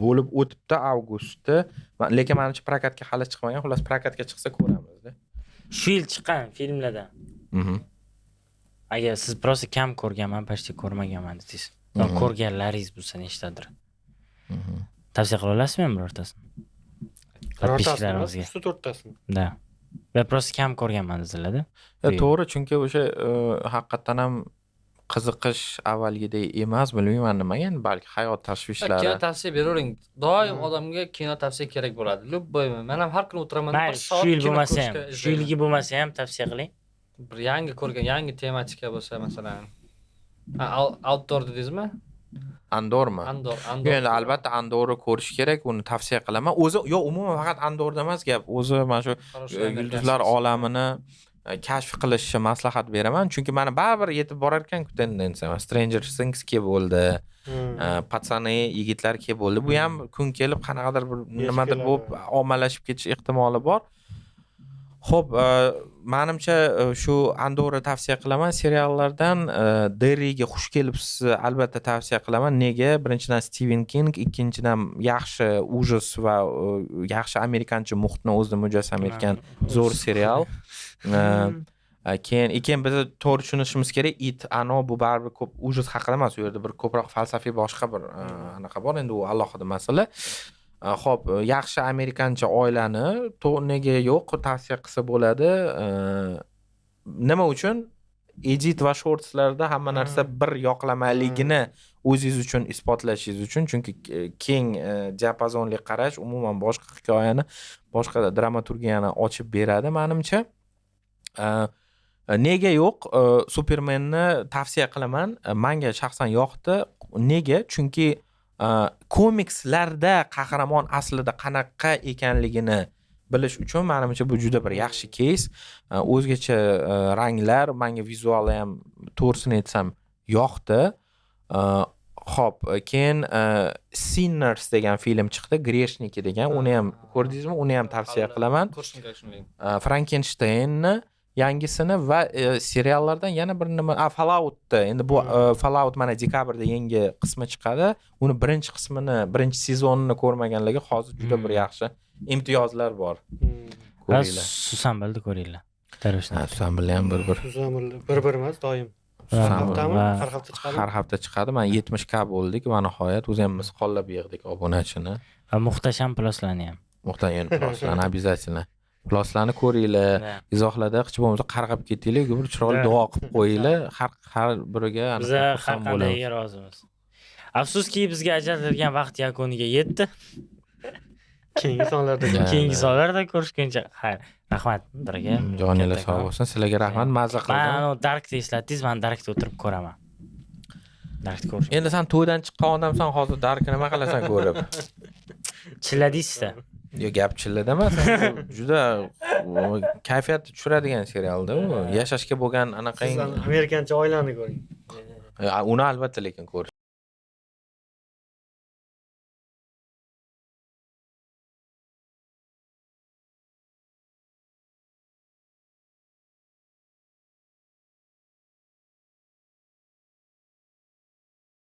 bo'lib o'tibdi avgustda. Lekin menimcha prokatga hali chiqmagan. Xullas prokatga chiqsa ko'ramiz-da. Shu yil chiqqan filmlardan. Agar siz prosta kam ko'rganman, почти ko'rmaganman desangiz, ko'rganlaringiz bo'lsa nechtadir? Tavsiya qila olasizmi birortasini? Podpishchilarimizga. 3-4 tasini. Da. Va prosta kam ko'rganman dedilar-da. To'g'ri, chunki o'sha haqiqatan ham qiziqish avvalgidek emas, bilmayman nimaga, balki hayot tashvishlari. Kino tavsiya beravering. Doim odamga kino tavsiya kerak bo'ladi. Любой. Men ham har kuni o'tiraman, bir soat shu yil bo'lmasa ham, shu yilgi bo'lmasa ham tavsiya qiling. Bir yangi ko'rgan, yangi tematika bo'lsa, masalan, outdoor dedingizmi? Andormi? Andor. Endi albatta Andorni ko'rish kerak, uni tavsiya qilaman. O'zi yo'q, umuman faqat Andorda emas gap. O'zi mana shu yulduzlar olamini kashf qilishni maslahat beraman, chunki mana baribir yetib borar ekan-ku tendensiya. Stranger Things ke bo'ldi. Patsani yigitlar ke bo'ldi. Bu ham kun kelib qanaqadir bir nimadir bo'lib ommalashib ketish ehtimoli bor. Xo'p, menimcha shu Andorni tavsiya qilaman. Seriallardan Derryga xush kelibsiz albatta tavsiya qilaman. Nega? Birinchidan Stephen King, ikkinchidan yaxshi ujus va yaxshi amerikancha muhitni o'zida mujassam etgan zo'r serial. Keyin biz to'g'ri tushunishimiz kerak, bu baribir ko'p ujus haqida emas, u yerda bir ko'proq falsafiy boshqa bir anaqa bor, endi u alohida masala. Xo'p, yaxshi amerikancha oilani nega yo'q tavsiya qilsa bo'ladi. Nima uchun? Edit va shortslarda hamma narsa bir yoqlamaligini o'zingiz uchun isbotlashingiz uchun, chunki keng diapazonli qarash umuman boshqa hikoyani, boshqa dramaturgiyani ochib beradi menimcha. Nega yo'q? Supermanni tavsiya qilaman. Menga shaxsan yoqdi. Nega? Chunki komikslarda qahramon aslida qanaqa ekanligini bilish uchun menimcha bu juda bir yaxshi keys. O'zgacha ranglar, menga vizuali ham to'g'risini aytsam yoqdi. Xo'p, keyin Sinners degan film chiqdi, Greshniki degan. Uni ham ko'rdingizmi? Uni ham tavsiya qilaman. Frankensteinni yangisini va seriallardan yana bir nima, Fallout'da. Endi bu Fallout mana dekabrda yangi qismi chiqadi. Uni birinchi qismini, birinchi sezonini ko'rmaganlarga hozir juda bir yaxshi imtiyozlar bor. Ko'ringlar. Susanbilni ko'ringlar. Susanbilni ham bir. Bir emas, doim. Har hafta chiqadi. Har hafta chiqadi. Men 70k bo'ldik va nihoyat o'zi ham biz qo'llab yig'dik obunachini. Va muhtasham pluslarni ham. Muhtasham pluslarni обязательно. Pluslarni ko'ringlar, Da. izohlarda hech bo'lmasa qarg'ab ketinglar, bir chiroyli duo qilib qo'yinglar. Har biriga Biz har xursand qandayga rozimiz. Afsuski bizga ajratilgan vaqt yakuniga yetdi. Keyingi sonlarda Keyingi sonlarda ko'rishguncha. Xayr, rahmat birga. Joninglar sog' bo'lsin. Sizlarga rahmat, mazza qildim. Men Darkni eslatdingiz, men Darkda o'tirib ko'raman. Darkni ko'rish. Endi sen to'ydan chiqqan odamsan, hozir Darkni nima qilasan ko'rib? Chilladingizda. Yo, gap chillada emas. Juda kayfiyatni tushiradigan serialda u. Yashashga bo'lgan siz anaqang. amerikancha oilani ko'ring. Uni albatta lekin ko'rish